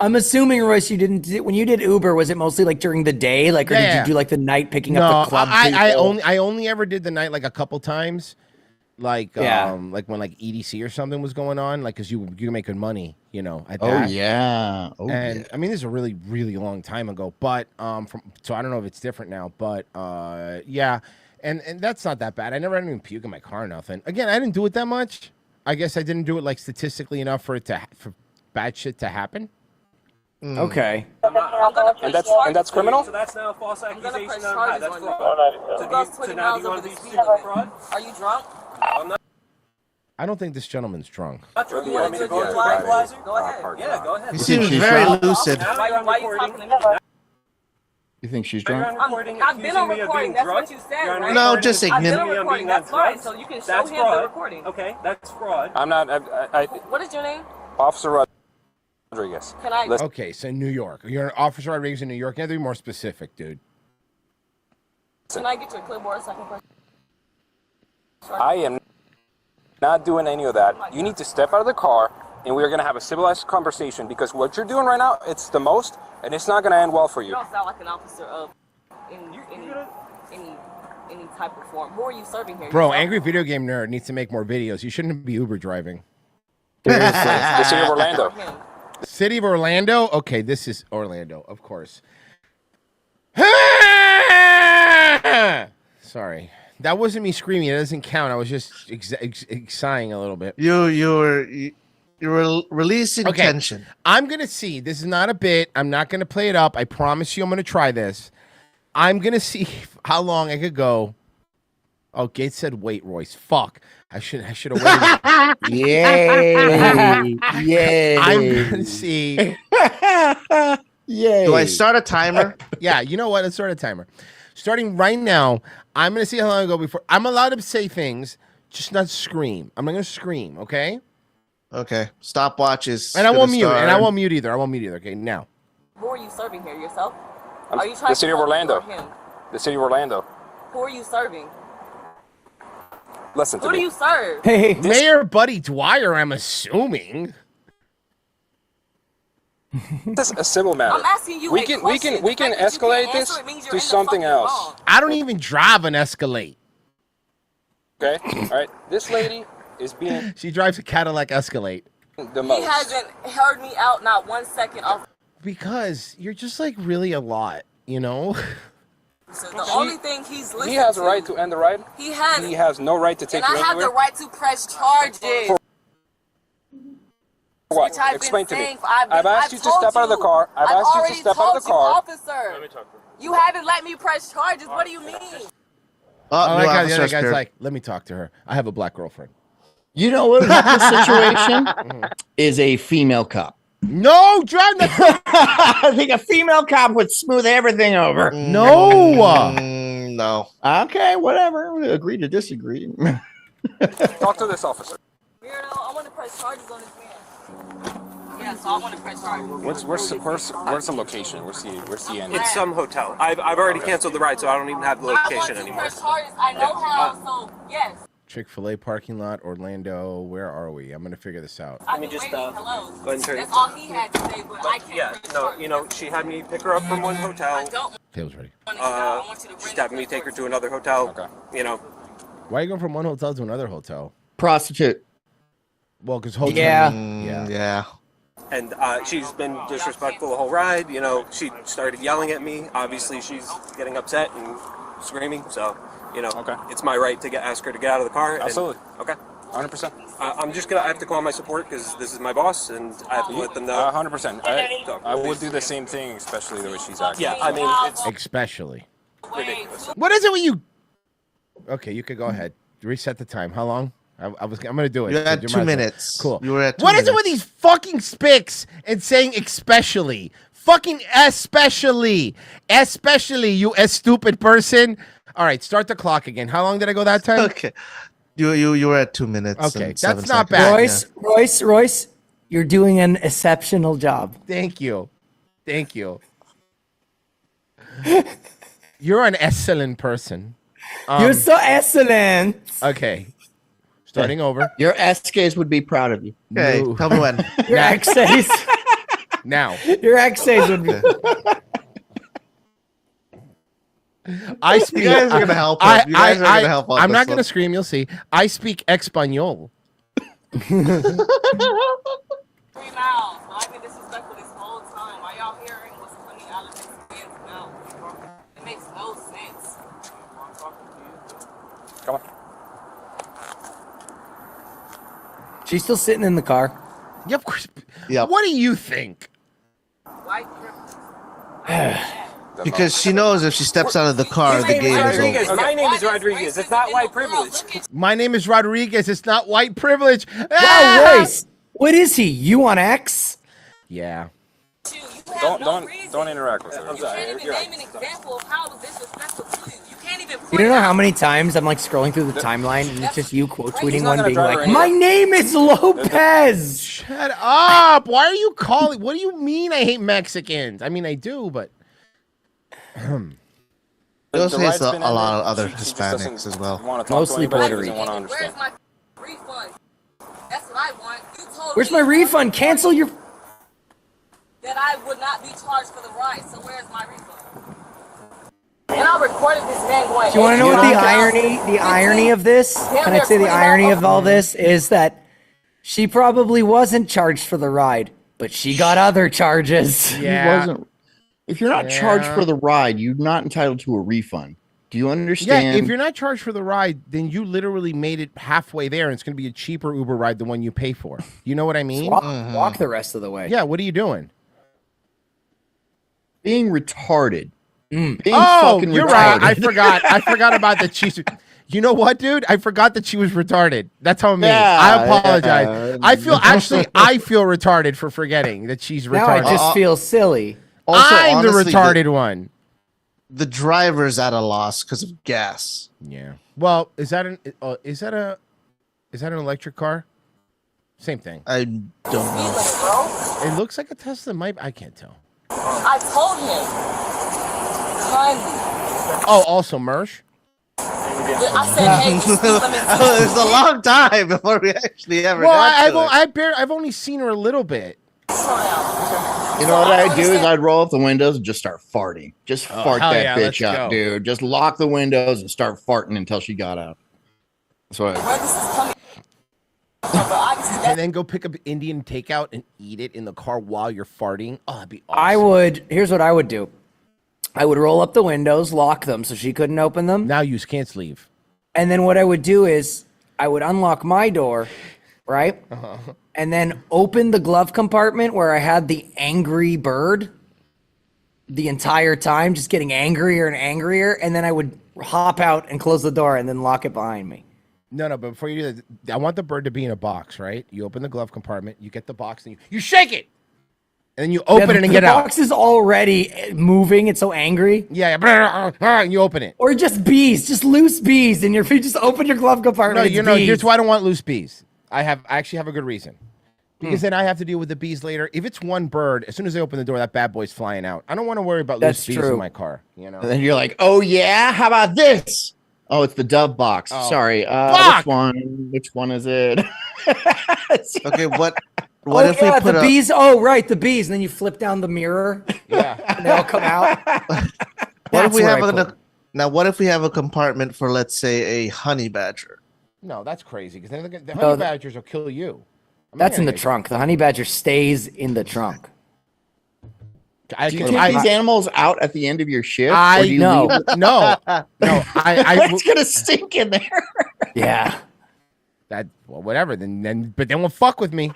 I'm assuming, Royce, you didn't when you did Uber. Was it mostly like during the day, like, or did you do like the night picking up the club? I only ever did the night like a couple times, like like when like EDC or something was going on, like because you make good money, you know. At that. I mean, this is a really long time ago, but so I don't know if it's different now, but yeah, and that's not that bad. I never had anyone puke in my car or nothing. Again, I didn't do it that much. I guess I didn't do it like statistically enough for bad shit to happen. Okay. And that's criminal? So that's now a false accusation. That's fraud. So now do you want to be sued for fraud? Are you drunk? I'm not. I don't think this gentleman's drunk. You want me to go to the equalizer? Go ahead. Yeah, go ahead. He seems very lucid. Why are you talking to me? You think she's drunk? I've been on recording. That's what you said, right? No, just I've been ignorant. on recording. That's fine. So you can show him the recording. Okay, that's fraud. I'm not. What is your name? Officer Rodriguez. Can I? Okay, so New York. You're an Officer Rodriguez in New York. You have to be more specific, dude. Can I get your clipboard so I can press? I am not doing any of that. You need to step out of the car, and we are going to have a civilized conversation, because what you're doing right now, it's the most, and it's not going to end well for you. You don't sound like an officer of any type of form. Who are you serving here? Bro, angry video game nerd needs to make more videos. You shouldn't be Uber driving. The city of Orlando. City of Orlando? Okay, this is Orlando, of course. Sorry. That wasn't me screaming. It doesn't count. I was just sighing a little bit. You're releasing tension. I'm going to see. This is not a bit. I'm not going to play it up. I promise you I'm going to try this. I'm going to see how long I could go. Oh, Gates said wait, Royce. Fuck. I should have waited. Yay. Yay. I'm going to see. Yay. Do I start a timer? Yeah, you know what? Let's start a timer. Starting right now, I'm going to see how long I go before. I'm allowed to say things, just not scream. I'm not going to scream, okay? Okay. Stopwatch is. And I won't mute. And I won't mute either. Okay, now. Who are you serving here? Yourself? Are you trying the city to of Orlando. him? The city of Orlando. Who are you serving? Listen to Who me. do you serve? Hey, Mayor Buddy Dwyer, I'm assuming. This is a civil matter. I'm asking you we can escalate this to something else. I don't even drive an Escalade. Okay? All right. This lady is being. She drives a Cadillac Escalade. The most. He hasn't heard me out not 1 second off. Because you're just like really a lot, you know? So the only thing he's listening He has to, a right to end the ride. He has. He has no right to take and you I have anywhere. the right to press charges. For what? Which I've Explain been to me. saying, I've asked you to step out of the car. I've asked you to step out of the car. Officer. Let me talk to him. You haven't let me press charges. What do you mean? Oh, that guy, the other guy's like, let me talk to her. I have a black girlfriend. You know what? This situation is a female cop. No, John. I think a female cop would smooth everything over. No. No. Okay, whatever. We agree to disagree. Talk to this officer. Weirdo, I want to press charges on this man. Yeah, so I want to press charges. Where's the location? Where's the end? It's some hotel. I've already canceled the ride, so I don't even have the location anymore. I want to press charges. I know how, so yes. Chick-fil-A parking lot, Orlando. Where are we? I'm gonna figure this out. Let me just go ahead and turn. That's all he had to say, but I can't. Yeah, no, you know, she had me pick her up from one hotel. Feels ready. She's having me take her to another hotel. Okay. You know. Why are you going from one hotel to another hotel? Prostitute. Well, because hotel. Yeah. And she's been disrespectful the whole ride. You know, she started yelling at me. Obviously, she's getting upset and screaming. So, you know, it's my right to ask her to get out of the car. Absolutely. Okay. 100%. I'm just I have to call my support because this is my boss, and I have to let them know. 100%. I would do the same thing, especially the way she's acting. Yeah, I mean, it's especially ridiculous. What is it when you? Okay, you could go ahead. Reset the time. How long? I'm gonna do it. You had 2 minutes. Cool. You were at 2 What is minutes. it with these fucking spics and saying especially? Fucking especially, you stupid person. All right, start the clock again. How long did I go that time? Okay. You were at 2 minutes. Okay, and 7 that's not seconds. bad. Royce, you're doing an exceptional job. Thank you. You're an excellent person. You're so excellent. Okay. Starting over. Your SKs would be proud of you. Okay, tell me when. Your XAs. Now. Your ex says would be. I speak. You guys are gonna help him. You guys are gonna help on I'm this not one. gonna scream. You'll see. I speak Espanol. 3 miles. I've been disrespectful this whole time. Why y'all hearing what's coming out of this man's mouth? It makes no sense. Come on. She's still sitting in the car. Yeah, of course. Yep. What do you think? White privilege. Because she knows if she steps out of the car, the game is Rodriguez. over. My name is Rodriguez. It's not white privilege. My name is Rodriguez. It's not white privilege. Wow, Royce. What is he? You on X? Yeah. Don't interact with her. You can't even name an example of how it was disrespectful to you. You can't even You don't know how many times I'm like scrolling through the timeline and it's just you quote tweeting not one gonna being drive her like, anywhere. "My name is Lopez." Shut up. Why are you calling? What do you mean I hate Mexicans? I mean, I do, but. He also hates a lot of other Hispanics as well. Mostly Puerto Rican. Where's my refund? That's what I want. You told Where's me my refund? Cancel your. that I would not be charged for the ride. So where's my refund? And I recorded this man going. Do you want to know what the irony? The irony of this? Can I say the irony of all this is that she probably wasn't charged for the ride, but she got other charges. He wasn't. If you're not charged for the ride, you're not entitled to a refund. Do you understand? Yeah, if you're not charged for the ride, then you literally made it halfway there, and it's going to be a cheaper Uber ride than one you pay for. You know what I mean? Walk the rest of the way. Yeah, what are you doing? Being retarded. Being Oh, fucking you're retarded. right. I forgot. I forgot about that. She's. You know what, dude? I forgot that she was retarded. That's how me. Yeah, I apologize. yeah. I feel I feel retarded for forgetting that she's Now I retarded. just feel silly. Also, I'm honestly, the retarded one. The driver's at a loss because of gas. Yeah. Well, is that an electric car? Same thing. I don't know. It looks like a Tesla. I can't tell. I told him kindly. Oh, also Mersh. I said, hey, just let me It was a long time before we actually ever Well, got to it. I've only seen her a little bit. You know what I'd do is I'd roll up the windows and just start farting. Just fart hell that yeah, bitch let's up, go. dude. Just lock the windows and start farting until she got out. That's what Where this is coming from, but obviously And then go pick up Indian takeout and eat it in the car while you're farting. Oh, that'd be awesome. Here's what I would do. I would roll up the windows, lock them so she couldn't open them. Now you can't leave. And then what I would do is I would unlock my door, right? And then open the glove compartment where I had the angry bird the entire time, just getting angrier and angrier. And then I would hop out and close the door and then lock it behind me. No, but before you do that, I want the bird to be in a box, right? You open the glove compartment, you get the box, and you shake it! And then you open it and get out. The box is already moving. It's so angry. Yeah, and you open it. Or just bees, just loose bees. And you just open your glove compartment. No, here's why I don't want loose bees. I actually have a good reason. Because then I have to deal with the bees later. If it's one bird, as soon as I open the door, that bad boy's flying out. I don't want to worry about loose bees in my car. You know. And then you're like, oh yeah, how about this? Oh, it's the dove box. Oh. Sorry. Fuck! Which one? Which one is it? Okay, what if we put the bees? Oh, right, the bees. And then you flip down the mirror. Yeah. And they all come out. What if we where have I put now? What if we have a compartment for, let's say, a honey badger? No, that's crazy. Because then the honey badgers will kill you. That's in the trunk. The honey badger stays in the trunk. Do you take these animals out at the end of your shift? I or do you know. leave- No. It's gonna stink in there. Yeah. Whatever. But then will fuck with me.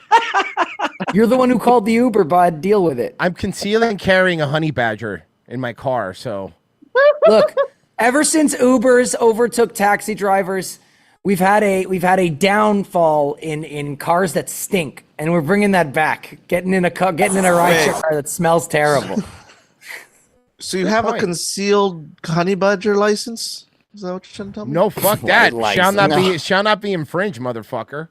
You're the one who called the Uber, bud. Deal with it. I'm concealing carrying a honey badger in my car, so. Look, ever since Ubers overtook taxi drivers, we've had a downfall in cars that stink, and we're bringing that back. Getting in a rideshare car that smells terrible. So you have a concealed honey badger license? Is that what you're trying to tell me? No, fuck that. Shall not be infringed, motherfucker.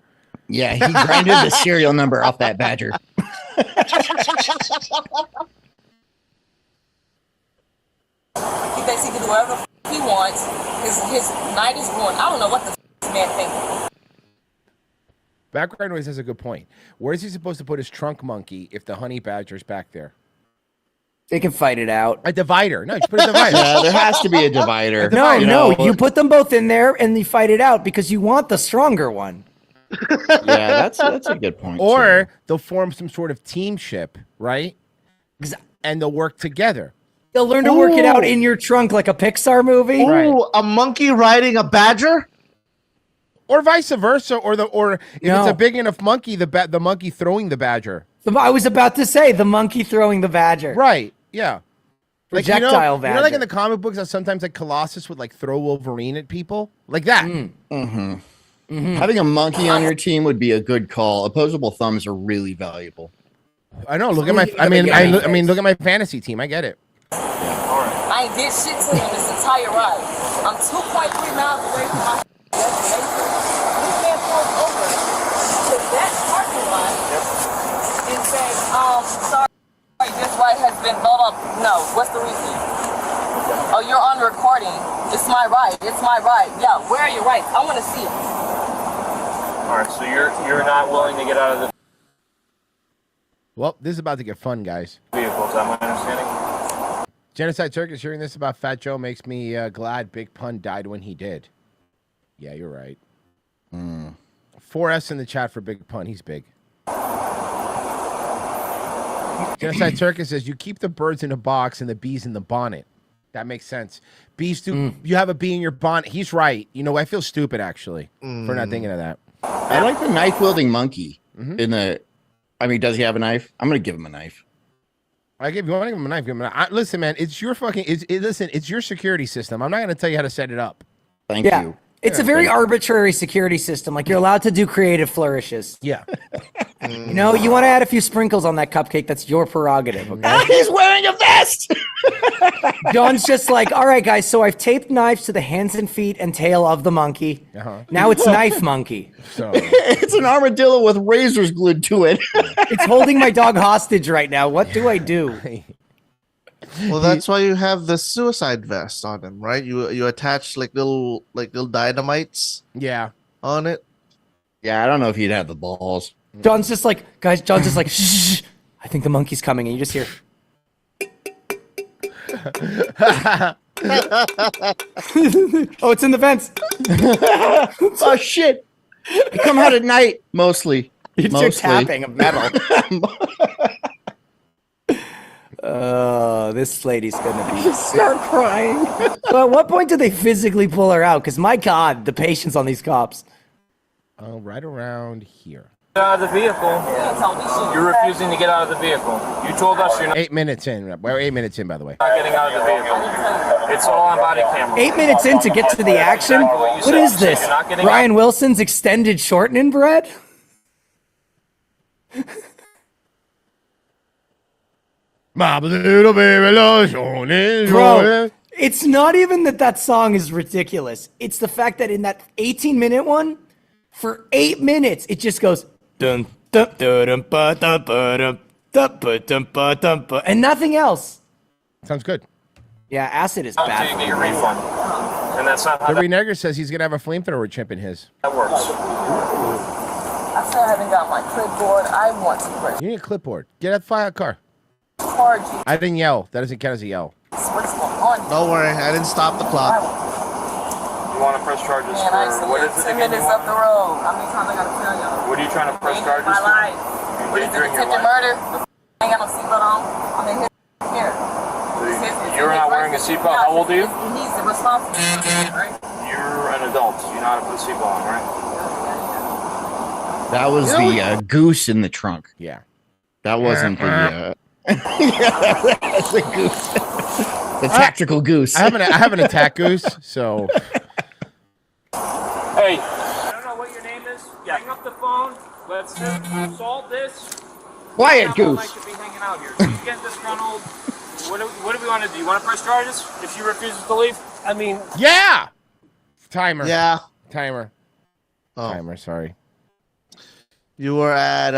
Yeah, he grinded the serial number off that badger. He thinks he can do whatever he wants. His night is ruined. I don't know what the man thinks. Background noise has a good point. Where is he supposed to put his trunk monkey if the honey badger's back there? They can fight it out. A divider. No, just put a divider. Yeah, there has to be a divider. No, you put them both in there and you fight it out because you want the stronger one. Yeah, that's a good point. Or they'll form some sort of teamship, right? And they'll work together. They'll learn to work it out in your trunk like a Pixar movie. Ooh, a monkey riding a badger? Or vice versa, or if it's a big enough monkey, the monkey throwing the badger. I was about to say the monkey throwing the badger. Right. Yeah. Projectile badger. You know, like in the comic books, how sometimes like Colossus would like throw Wolverine at people, like that. Having a monkey on your team would be a good call. Opposable thumbs are really valuable. I know. Look at my. I mean, look at my fantasy team. I get it. I ain't did shit to him this entire ride. I'm 2.3 miles away from my destination. This man pulled over to that parking lot and said, sorry, this ride has been blah blah. No, what's the reason? Oh, you're on recording. It's my ride. It's my ride. Yeah, where are your rights? I want to see it. All right, so you're not willing to get out of the Well, this is about to get fun, guys. vehicle. Is that my understanding? Genocide Circus, hearing this about Fat Joe makes me glad Big Pun died when he did. Yeah, you're right. 4S in the chat for Big Pun. He's big. Genocide Circus says, you keep the birds in a box and the bees in the bonnet. That makes sense. Bees do. You have a bee in your bonnet. He's right. You know, I feel stupid, actually, for not thinking of that. I like the knife-wielding monkey in the... I mean, does he have a knife? I'm going to give him a knife. If you want to give him a knife, give him a knife. Listen, man, it's your fucking... Listen, it's your security system. I'm not going to tell you how to set it up. Thank you. It's a very arbitrary security system. Like, you're allowed to do creative flourishes. Yeah. You know, you want to add a few sprinkles on that cupcake, that's your prerogative, okay? He's wearing a vest! John's just like, all right, guys, so I've taped knives to the hands and feet and tail of the monkey. Now it's Knife Monkey. So it's an armadillo with razors glued to it. It's holding my dog hostage right now. What do I do? Well, that's why you have the suicide vest on him, right? You attach like little dynamites. Yeah. On it. Yeah, I don't know if he'd have the balls. John's just like, guys, John's just like, shh, I think the monkey's coming, and you just hear. Oh, it's in the vents. Oh shit! They come out at night mostly. It's your tapping of metal. This lady's gonna be start crying. So at what point do they physically pull her out? Because my God, the patience on these cops. Right around here. Get out of the vehicle. You're refusing to get out of the vehicle. You told us you're not 8 minutes in. We're 8 minutes in, by the way. getting out of the vehicle. It's all on body camera. 8 minutes in to get to the action? What is this? Brian Wilson's extended shortening bread? My little baby loves shortening. Bro, it's not even that song is ridiculous. It's the fact that in that 18-minute one, for 8 minutes, it just goes dun dun dun dun ba dun ba dun dun ba dun ba dun ba, and nothing else. Sounds good. Yeah, acid is Until bad. you get your refund. And that's not how The Renegger says he's gonna have a flamethrower chip in his. that works. I still haven't got my clipboard. I want to press You need a clipboard. Get out the fire car. hard. I didn't yell. That doesn't count as a yell. What's going on? Don't worry, I didn't stop the clock. You want to press charges Man, I for see what it is it 10 again? minutes up the road. How many times I gotta tell y'all? What are you trying to press charges My for? life. What is it, Endangering your attempted life. murder? I ain't got no seatbelt on. I'm in here. You're not wearing a seatbelt. How old are you? He's the responsible, right? You're an adult. You know how to put a seatbelt on, right? That was the goose in the trunk. Yeah. That wasn't the. Yeah, that's the goose. The tactical goose. I have an attack goose, so. Hey. I don't know what your name is. Yeah. Hang up the phone. Let's solve this. Quiet, Not goose. like to be hanging out here. So you get disgruntled. What do we want to do? You want to press charges if she refuses to leave? I mean, Yeah. Timer. Yeah. Timer. Oh. Timer. Sorry. You were at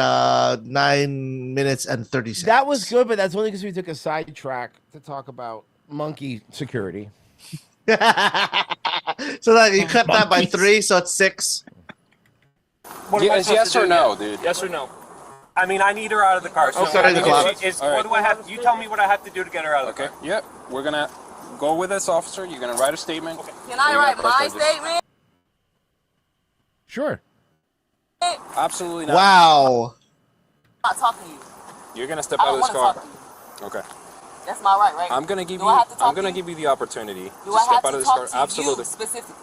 9 minutes and 30 seconds. That was good, but that's only because we took a sidetrack to talk about monkey security. So that you cut that by 3, so it's 6. What am I Yes, supposed yes to or do? no, dude? Yes or no? I mean, I need her out of the car. So Okay. I mean, Clock. All right. what do I have? You tell me what I have to do to get her out of the Okay. car. Yep. We're gonna go with this officer. You're gonna write a statement. Can I write my statement? Sure. Absolutely not. Wow. I'm not talking to you. You're gonna step I out don't of this want car. to talk to you. Okay. That's my right, right? I'm gonna give Do you. I have to talk I'm gonna to you? give you the opportunity Do to I step have out to of this talk car. to you Absolutely. specifically?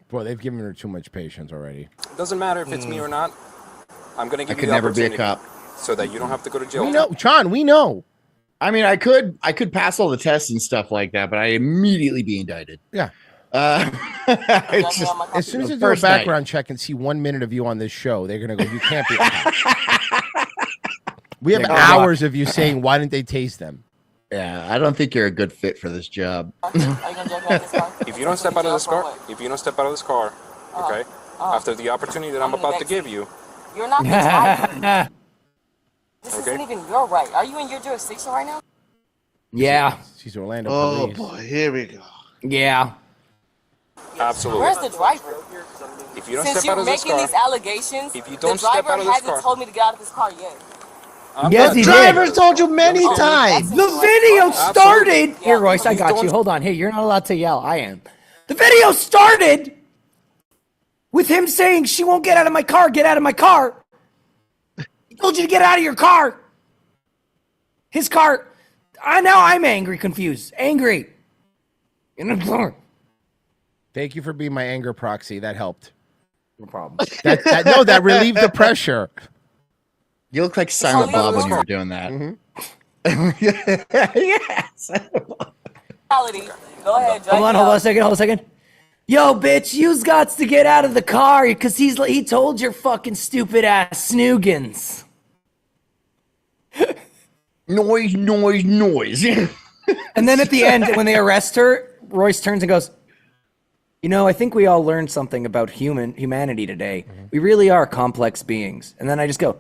Boy, they've given her too much patience already. It doesn't matter if it's me or not. I'm gonna give I you could the never be a opportunity cop. so that you don't have to go to jail. We know, John. We know. I mean, I could pass all the tests and stuff like that, but I immediately be indicted. Yeah. It's just, As soon as the they do a first night. background check and see 1 minute of you on this show, they're gonna go, "You can't be." A cop." We have Yeah, hours of you saying, "Why didn't they tase them?" Yeah, I don't think you're a good fit for this job. If you don't step out of this car, okay, after the opportunity that I'm about to give you, You're not the driver. This Okay. isn't even your right. Are you in your jurisdiction right now? Yeah. She's Orlando Oh police. boy, here we go. Yeah. absolutely. Where's the driver? If you don't Since step you're out of this making car, these allegations, if you the don't step driver out of this hasn't car, told me to get out of this car yet. Yes, he did. Driver's told you many times. The video started. Absolutely. Here, Royce, I got you. Hold on. Hey, you're not allowed to yell. I am. The video started with him saying, "She won't get out of my car. Get out of my car." He told you to get out of your car. His car. Now I'm angry, confused, angry. In the car. Thank you for being my anger proxy. That helped. No problem. That relieved the pressure. You look like Silent only Bob when one. you were doing that. Yes. Go ahead, Hold on a second. Yo, bitch, you's got to get out of the car because he told your fucking stupid ass snoogans. Noise. And then at the end, when they arrest her, Royce turns and goes, "You know, I think we all learned something about humanity today. We really are complex beings." And then I just go,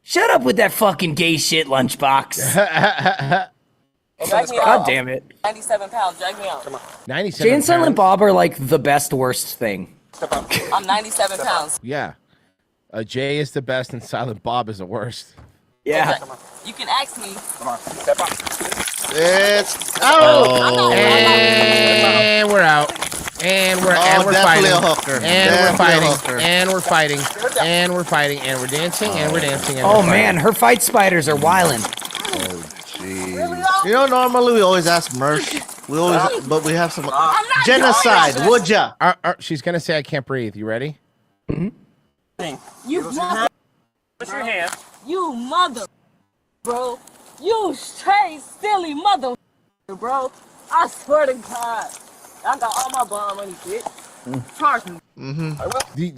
"Shut up with that fucking gay shit, lunchbox." God damn it. 97 pounds. Drag me out. Come on. 97 Jay and Silent pounds? Bob are like the best worst thing. I'm 97 pounds. Yeah. Jay is the best and Silent Bob is the worst. Yeah. You can ask me. come on, step up. It's out. And we're out. And we're definitely fighting. a hooker. And we're Definitely a fighting. hooker. And we're fighting. And we're fighting. And we're dancing. And we're dancing. And Oh we're fighting. man, her fight spiders are wildin'. You know, normally we always ask Mersh. But we have some genocide. Would ya? She's gonna say I can't breathe. You ready? You mother. What's your hand? You mother. Bro. You straight silly mother. Bro. I swear to God. I got all my bond money, bitch. Charge me.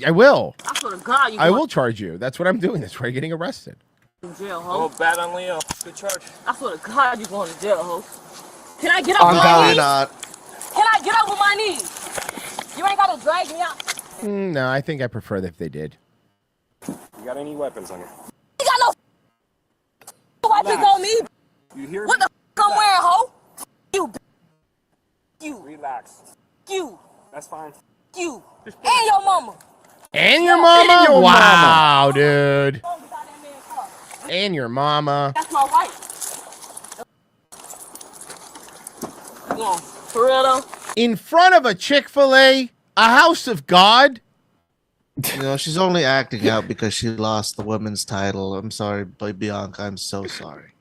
I will. I swear to God, you I going will charge you. That's what I'm doing. That's why you're getting arrested. to jail, Oh, ho. bad on Leo. Good charge. I swear to God, you going to jail, ho. Can I get On up on God. my knees? Not. Can I get up on my knees? You ain't got to drag me out. No, I think I prefer that if they did. You got any weapons on you? You got no weapons on me. You hear What the I'm wearing, ho? You. You. Relax. You. That's fine. You. And your mama. And your mama? And your Wow, dude. And your mama. That's my wife. Come on. For real, though? In front of a Chick-fil-A, a house of God. You know, she's only acting out because she lost the women's title. I'm sorry, Bianca. I'm so sorry.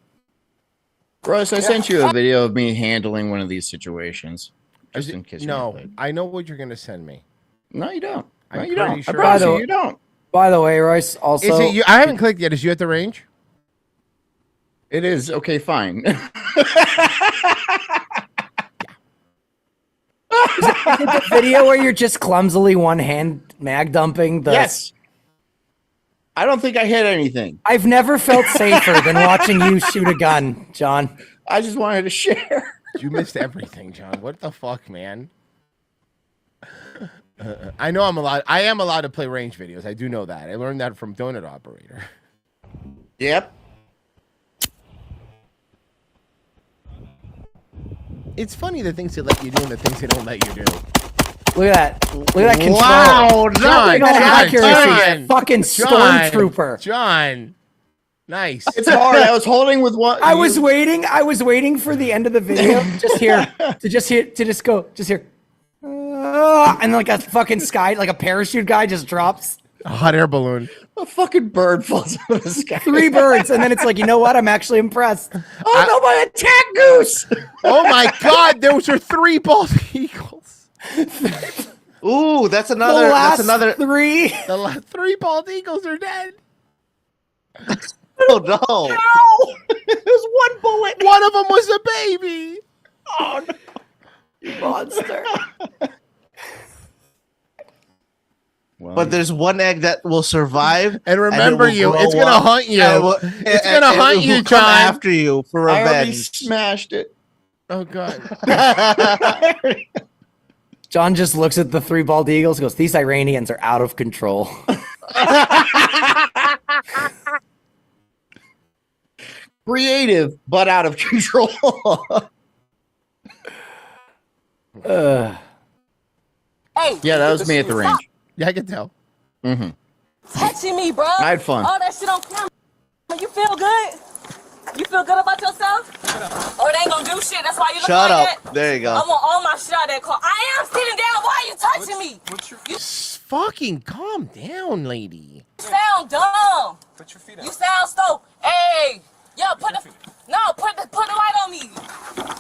Royce, I sent you a video of me handling one of these situations. Just in case. No, I know what you're gonna send me. No, you don't. No, I'm you pretty don't. sure I promise I you, do. you don't. By the way, Royce, also Is it you? I haven't clicked yet. Is you at the range? It is okay. Fine. Is it the video where you're just clumsily one hand mag dumping the Yes. I don't think I hit anything. I've never felt safer than watching you shoot a gun, John. I just wanted to share. You missed everything, John. What the fuck, man? I know I am allowed to play range videos. I do know that. I learned that from Donut Operator. Yep. It's funny the things they let you do and the things they don't let you do. Look at that. Look at that control. Wow, Look John, at that accuracy. John, Fucking stormtrooper. John. Nice. It's hard. I was holding with one. I was waiting for the end of the video to just go and like a fucking sky, like a parachute guy just drops. A hot air balloon. A fucking bird falls out of the sky. 3 birds, and then it's like, you know what? I'm actually impressed. Oh no, my attack goose! Oh my God, those are 3 bald eagles. Ooh, that's another. That's another 3. The last 3 bald eagles are dead. Oh no! No! There's one bullet. One of them was a baby. Oh no! You monster. But there's one egg that will survive. And remember it will it's grow gonna up, hunt you. and will- It's gonna and hunt it you, will come John. after you for I already revenge. smashed it. Oh God. John just looks at the 3 bald eagles and goes, these Iranians are out of control. Creative, but out of control. Hey, Yeah, that was me at the range. Yeah, I can tell. Mm-hmm. touching me, bro. I had fun. All that shit on camera. You feel good? You feel good about yourself? Oh, they ain't gonna do shit. That's why you look Shut like up. that. There you go. I want all my shit out of that car. I am sitting down. Why are you touching me? You Fucking calm down, lady. sound dumb. Put your feet You sound so. Hey, yo, put the light on me.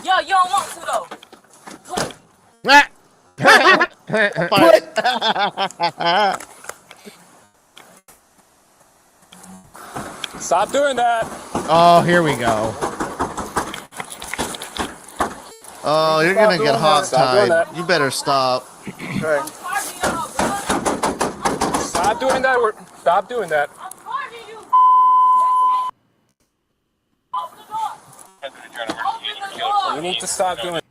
Yo, you don't want to though. Stop doing that. Oh, here we go. Oh, you're gonna get hog-tied. You better stop. Stop doing that. Stop doing that. You need to stop doing.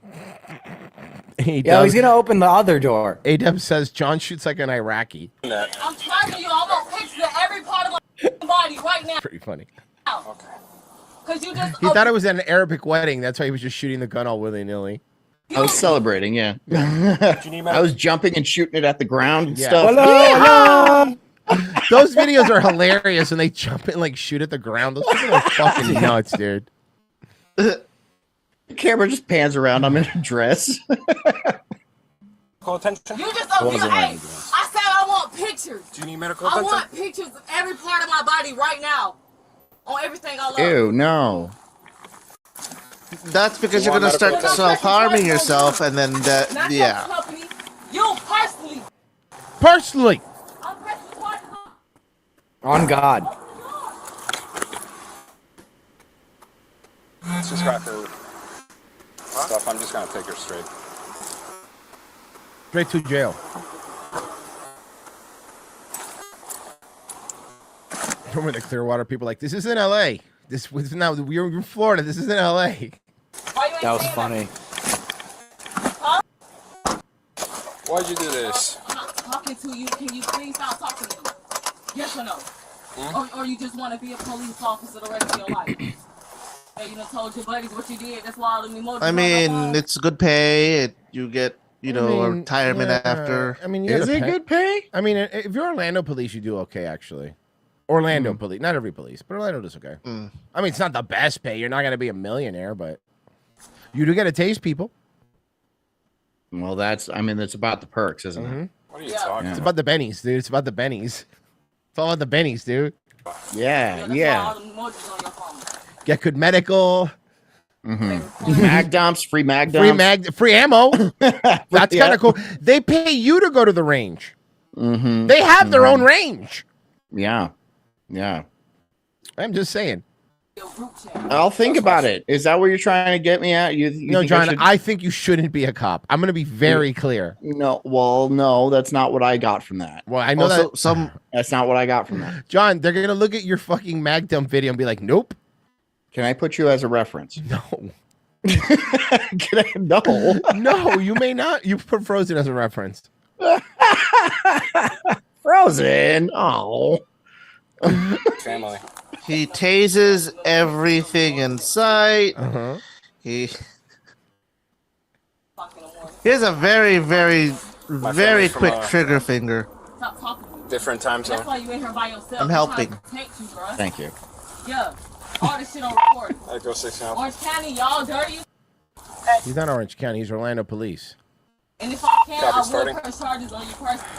Yo, he's gonna open the other door. Adeb says John shoots like an Iraqi. that. I'm charging you. I'm gonna picture every part of my body right now. Pretty funny. Okay. Cause you just. He thought it was an Arabic wedding. That's why he was just shooting the gun all willy-nilly. I was celebrating, yeah. I was jumping and shooting it at the ground and Yeah. stuff. Hello. Those videos are hilarious when they jump and like shoot at the ground. Those people are fucking nuts, dude. The camera just pans around. I'm in a dress. Call attention. You just open your hey, I said I want pictures. Do you need medical I attention? want pictures of every part of my body right now. On everything I love. Ew, no. That's because you're gonna start self-harming yourself, and then that, Not yeah. your company. You personally. Personally. I'm pressing personally. On God. It's just got her stuff. I'm just gonna take her straight. Straight to jail. Remember the Clearwater people like, this isn't LA. This was now we're in Florida. This isn't LA. That was funny. Why'd you do this? I'm not talking to you. Can you please stop talking to me? Yes or no? Or you just want to be a police officer the rest of your life? Hey, you done told your buddies what you did. That's why all them emojis. I mean, it's good pay. You get, you know, a retirement after. I mean, Is it good pay? I mean, if you're Orlando police, you do okay, actually. Orlando police, not every police, but Orlando does okay. I mean, it's not the best pay. You're not going to be a millionaire, but you do get to taste people. Well, that's about the perks, isn't it? What are you talking It's about? about the bennies, dude. It's about the bennies. It's all about the bennies, dude. Yeah, All yeah. them emojis on your phone. Get good medical. Mag dumps, free mag dumps. Free ammo. That's Yeah. kind of cool. They pay you to go to the range. Mm-hmm. They have their own range. Yeah, yeah. I'm just saying. I'll think about it. Is that what you're trying to get me at? You No, think John, should- I think you shouldn't be a cop. I'm going to be very clear. No, well, no, that's not what I got from that. Well, I know Also, that. That's not what I got from that. John, they're going to look at your fucking mag dump video and be like, nope. Can I put you as a reference? No. No. No, you may not. You put Frozen as a reference. Frozen. Oh. Family. He tases everything in sight. He has a very, very My very family's from quick a trigger finger. Stop talking to me. different time zone. That's why you in here by yourself. I'm helping. trying to protect you, bro. Thank you. Yeah. All this shit on record. I go 6 now. Orange County, y'all dirty. He's not Orange County. He's Orlando Police. And if I can, Copy I starting. will press charges on you personally.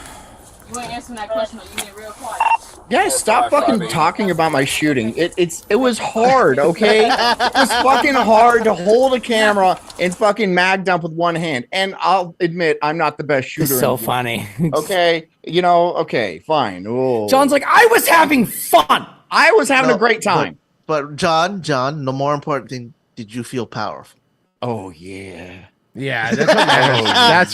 You ain't answering that question, or you ain't real quiet. Guys, stop fucking talking about my shooting. It was hard, okay? It was fucking hard to hold a camera and fucking mag dump with one hand. And I'll admit, I'm not the best shooter. It's so in the funny. Okay, okay, fine. Ooh. John's like, I was having fun. I was having a great time. But John, the more important thing, did you feel powerful? Oh yeah. Yeah, that's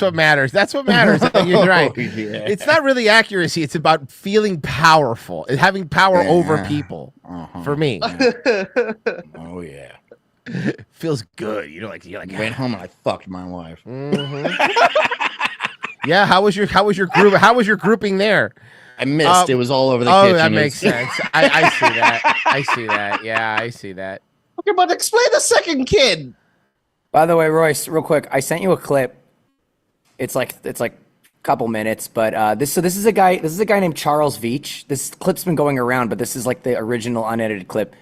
what matters. That's what matters. That's what matters. You're right. Yeah. It's not really accuracy. It's about feeling powerful and having power over people. For me, Oh yeah. feels good. You're like Went home and I fucked my wife. Yeah. How was your group? How was your grouping there? I missed. It was all over the kitchen. kitchen. That makes sense. I see that. I see that. Yeah, I see that. Okay, but explain the second kid. By the way, Royce, real quick, I sent you a clip. It's like a couple minutes, but this is a guy named Charles Veach. This clip's been going around, but this is like the original unedited clip.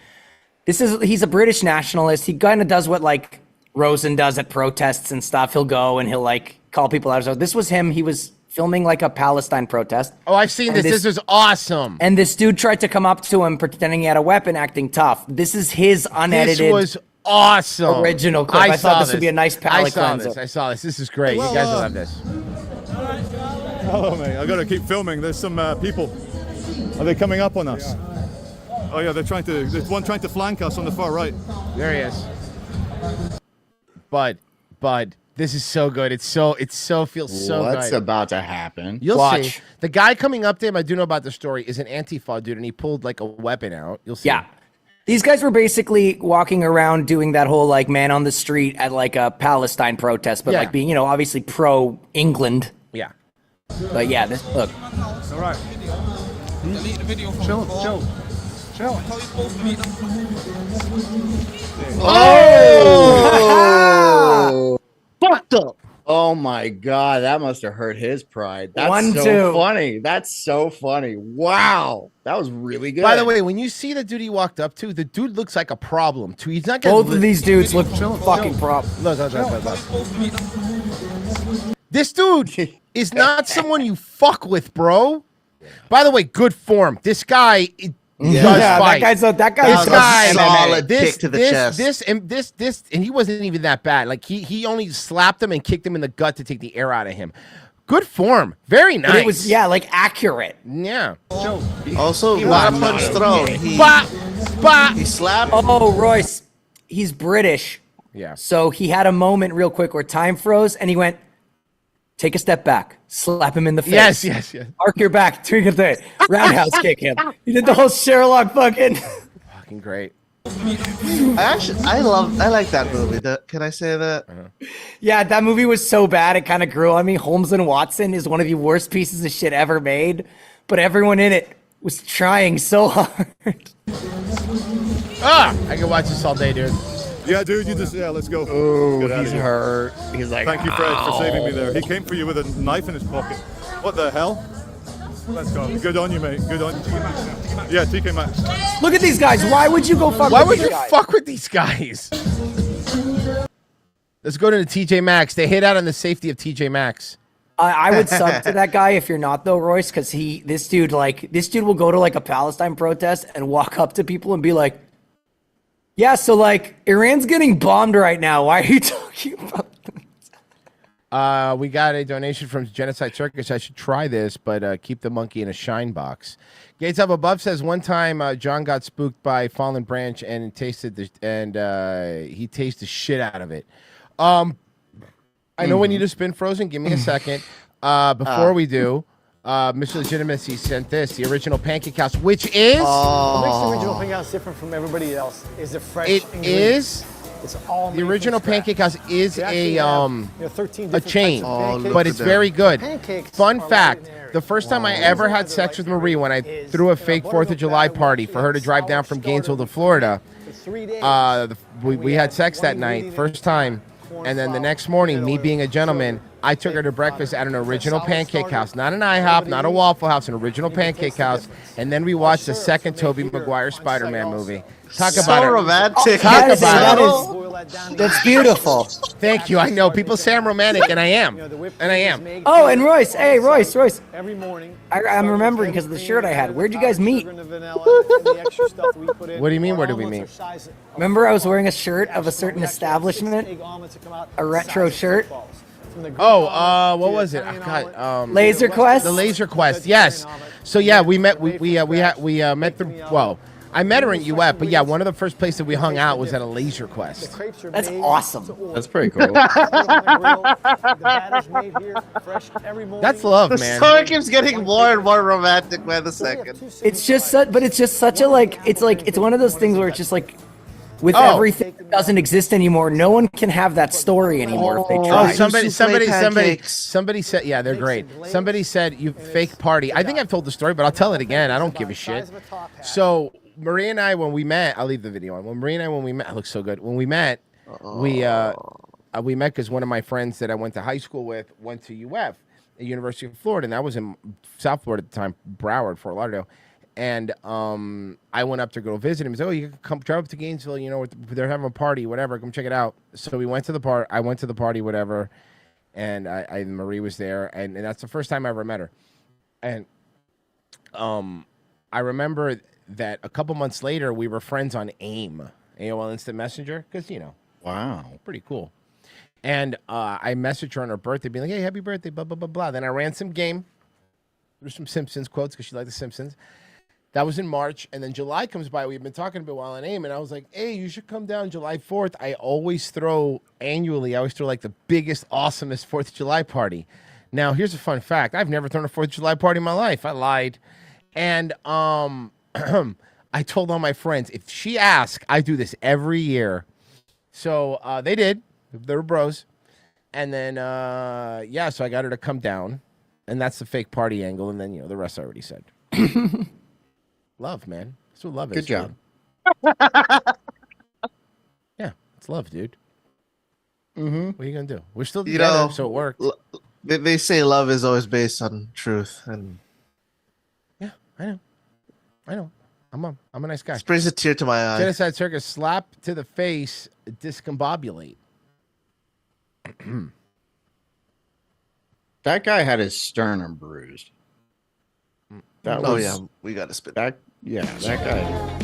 He's a British nationalist. He kind of does what like Rosen does at protests and stuff. He'll go and he'll like call people out. So this was him. He was filming like a Palestine protest. Oh, I've seen this. This is awesome. And this dude tried to come up to him pretending he had a weapon, acting tough. This is his unedited. This was awesome. Original clip. I thought this would be a nice palate cleanser. I saw this. This is great. You guys will love this. Hello, mate. I gotta keep filming. There's some people. Are they coming up on us? Oh yeah, there's one trying to flank us on the far right. There he is. Bud, this is so good. It feels so good. What's about to happen? You'll see. The guy coming up to him, I do know about the story, is an Antifa dude, and he pulled like a weapon out. You'll see. Yeah. These guys were basically walking around doing that whole like man on the street at like a Palestine protest, but like being, obviously pro England. Yeah. But yeah, look. All right. Chill. Oh! Fucked up. Oh my god, that must have hurt his pride. That's funny. That's so funny. Wow, that was really good. By the way, when you see the dude he walked up to, the dude looks like a problem too. He's not. Both of these dudes look fucking problem. Look. This dude is not someone you fuck with, bro. By the way, good form. This guy does fight. That guy's guy, solid kick to the chest. This, and he wasn't even that bad. Like he only slapped him and kicked him in the gut to take the air out of him. Good form, very nice. But it was like accurate. Yeah. Also, not a punch thrown. He slapped. Oh, Royce, he's British. Yeah. So he had a moment real quick where time froze, and he went, take a step back, slap him in the face. Yes. Arc your back, trigger the roundhouse kick him. He did the whole Sherlock fucking. Fucking great. I like that movie. Can I say that? Yeah, that movie was so bad it kind of grew on me. Holmes and Watson is one of the worst pieces of shit ever made, but everyone in it was trying so hard. I can watch this all day, dude. Yeah, dude, let's go. Oh, he's hurt. He's like, thank you, Fred, for saving me there. He came for you with a knife in his pocket. What the hell? Let's go. Good on you, mate. Good on you. Yeah, TK Maxx. Look at these guys. Why would you go fuck Why with would these you guys? fuck with these guys? Let's go to the TJ Maxx. They hit out on the safety of TJ Maxx. I would sub to that guy if you're not though, Royce, because this dude will go to like a Palestine protest and walk up to people and be like, yeah, so like Iran's getting bombed right now. Why are you talking about this? We got a donation from Genocide Circus. I should try this, but keep the monkey in a shine box. Gates Up Above says one time John got spooked by fallen branch and he tasted the shit out of it. I know we need to spin Frozen. Give me a second. Before we do, Mr. Legitimacy sent this, the original Pancake House, which is... What makes the original Pancake House different from everybody else is the fresh ingredients. It's all the original Pancake House is a chain, but it's very good. Fun fact, the first time I ever had sex with Marie when I threw a fake 4th of July party for her to drive down from Gainesville to Florida, we had sex that night, first time, and then the next morning, me being a gentleman, I took her to breakfast at an original pancake house, not an IHOP, not a Waffle House, an original pancake house. And then we watched the second Tobey Maguire Spider-Man movie. Talk So about it. romantic. Talk Yes, about that it. That's beautiful. Thank you. I know people say I'm romantic, and I am. And I am. Oh, and Royce. Hey, Royce. Every morning. I'm remembering because of the shirt I had. Where'd you guys meet? What do you mean, where did we meet? Remember I was wearing a shirt of a certain establishment? A retro shirt? Oh, what was it? Laser Quest? The Laser Quest, yes. So yeah, we met. We met through. Well, I met her in UF, but yeah, one of the first places we hung out was at a Laser Quest. That's awesome. That's pretty cool. That's love, The man. story keeps getting more and more romantic by the second. It's just but it's just such a it's one of those things where it's just like with Oh. everything that doesn't exist anymore, no one can have that story anymore if they try. Somebody said, yeah, they're great. Somebody said you fake party. I think I've told the story, but I'll tell it again. I don't give a shit. So Maria and I, when we met, I'll leave the video on. When we met, it looks so good. When we met, we met because one of my friends that I went to high school with went to UF, the University of Florida, and that was in South Florida at the time, Broward, Fort Lauderdale. And I went up to go visit him. He said, "Oh, you can come drive up to Gainesville. You know, they're having a party, whatever. Come check it out." So we went to the party. I went to the party, whatever. And Marie was there, and that's the first time I ever met her. And I remember that a couple months later, we were friends on AIM, AOL Instant Messenger, because wow, pretty cool. And I messaged her on her birthday, being like, "Hey, happy birthday, blah blah blah blah." Then I ran some game. There's some Simpsons quotes because she liked the Simpsons. That was in March, and then July comes by. We've been talking about a while on AIM, and I was like, "Hey, you should come down July 4th." I always throw like the biggest, awesomest 4th of July party. Now, here's a fun fact: I've never thrown a 4th of July party in my life. I lied, and I told all my friends if she asks, I do this every year. So they did. They were bros, and then so I got her to come down, and that's the fake party angle, and then the rest I already said. Love, man. That's what love is. Good job. Yeah, it's love, dude. Mm-hmm. What are you gonna do? We're still together, so it worked. They say love is always based on truth, and yeah, I know. I'm a nice guy. this brings a tear to my eye. Genocide Circus, slap to the face, discombobulate. That guy had his sternum bruised. That Oh was, yeah, we gotta spit. That guy.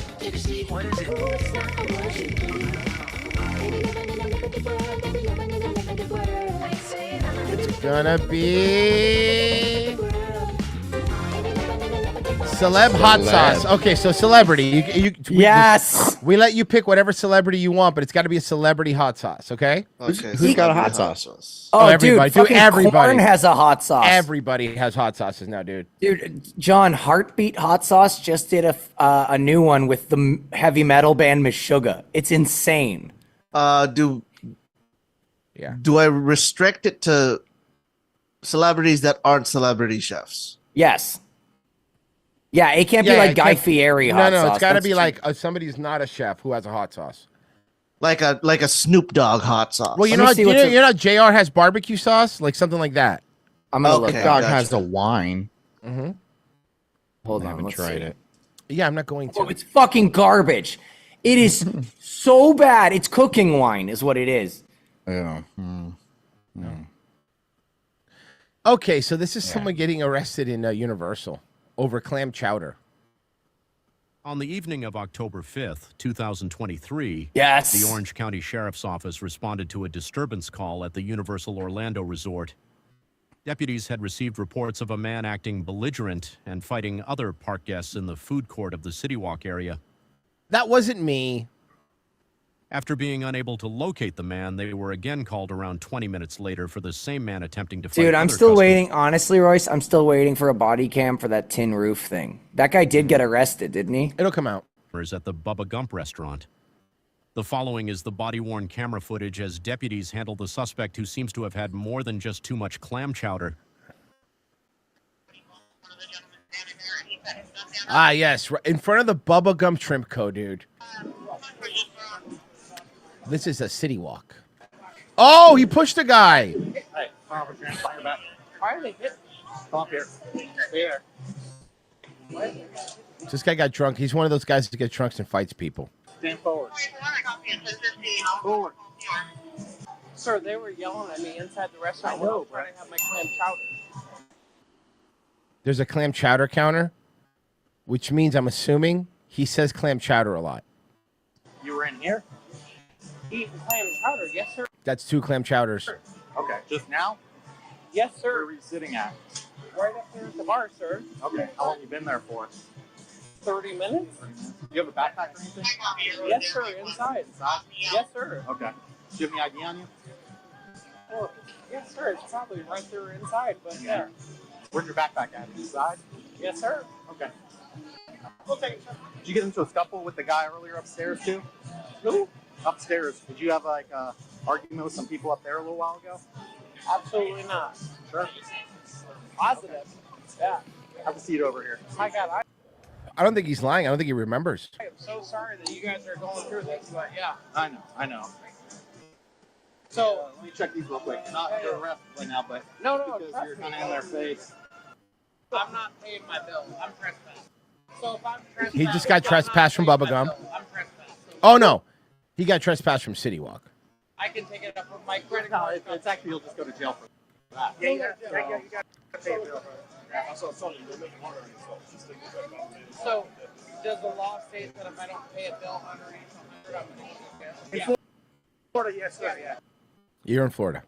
It's gonna be celeb hot sauce. Okay, so celebrity. Yes. We let you pick whatever celebrity you want, but it's got to be a celebrity hot sauce. Okay. Who's got a hot sauce? Oh, everybody. dude, fucking Corn has a hot sauce. Everybody has hot sauces now, dude. Dude, John, Heartbeat Hot Sauce just did a new one with the heavy metal band Meshuggah. It's insane. Do I restrict it to celebrities that aren't celebrity chefs? Yes. Yeah, it can't be like Guy Fieri hot sauce. No, it's got to That's be cheap. like somebody who's not a chef who has a hot sauce. Like a Snoop Dogg hot sauce. Well, you know how JR has barbecue sauce, like something like that. I'm gonna look. Dog has a wine. Mm-hmm. Hold on, I haven't let's tried see. it. Yeah, I'm not going to. Oh, it's fucking garbage. It is so bad. It's cooking wine, is what it is. Yeah. Okay, so this is someone getting arrested in Universal over clam chowder. On the evening of October 5th, 2023, Yes. the Orange County Sheriff's Office responded to a disturbance call at the Universal Orlando Resort. Deputies had received reports of a man acting belligerent and fighting other park guests in the food court of the City Walk area. That wasn't me. After being unable to locate the man, they were again called around 20 minutes later for the same man attempting to fight Dude, I'm other still customers. waiting. Honestly, Royce, I'm still waiting for a body cam for that tin roof thing. That guy did get arrested, didn't he? It'll come out. At the Bubba Gump restaurant. The following is the body-worn camera footage as deputies handle the suspect who seems to have had more than just too much clam chowder. Ah, yes, in front of the Bubba Gum Shrimp Co., dude. This is a City Walk. Oh, he pushed a guy. Come over here. Fire back. Why are they hitting? Come up here. Stay there. This guy got drunk. He's one of those guys that gets drunk and fights people. Stand forward. Forward. Sir, they were yelling at me inside the restaurant when I was trying to have my clam chowder. There's a clam chowder counter, which means I'm assuming he says clam chowder a lot. You were in here? Eating clam chowder, yes, sir. That's 2 clam chowders. Okay. Just now? Yes, sir. Where were you sitting at? Right up there at the bar, sir. Okay. How long you been there for? 30 minutes? Do you have a backpack or anything? Yes, sir. Inside. Yes, sir. Okay. Do you have any ID on you? Well, yes, sir. It's probably right there inside, but yeah. Where's your backpack at? Inside? Yes, sir. Okay. We'll take it, sir. Did you get into a scuffle with the guy earlier upstairs too? Who? Upstairs. Did you have like a argument with some people up there a little while ago? Absolutely not. Sure. Positive. Yeah. Have a seat over here. My God, I don't think he's lying. I don't think he remembers. I am so sorry that you guys are going through this, but yeah. I know. So let me check these real quick. Not under arrest right now, but no, because you're kind of in their face. I'm not paying my bill. I'm trespassing. So if I'm trespassing, He just got trespassed from Bubba Gum. I'm trespassing. Oh, no. He got trespassed from City Walk. I can take it up with my credit No, card. it's actually you'll just go to jail for that. Yeah, you got to pay a bill. So, does the law state that if I don't pay a bill underneath 100, I'm going to get Florida, yes, sir, yeah. You're in Florida.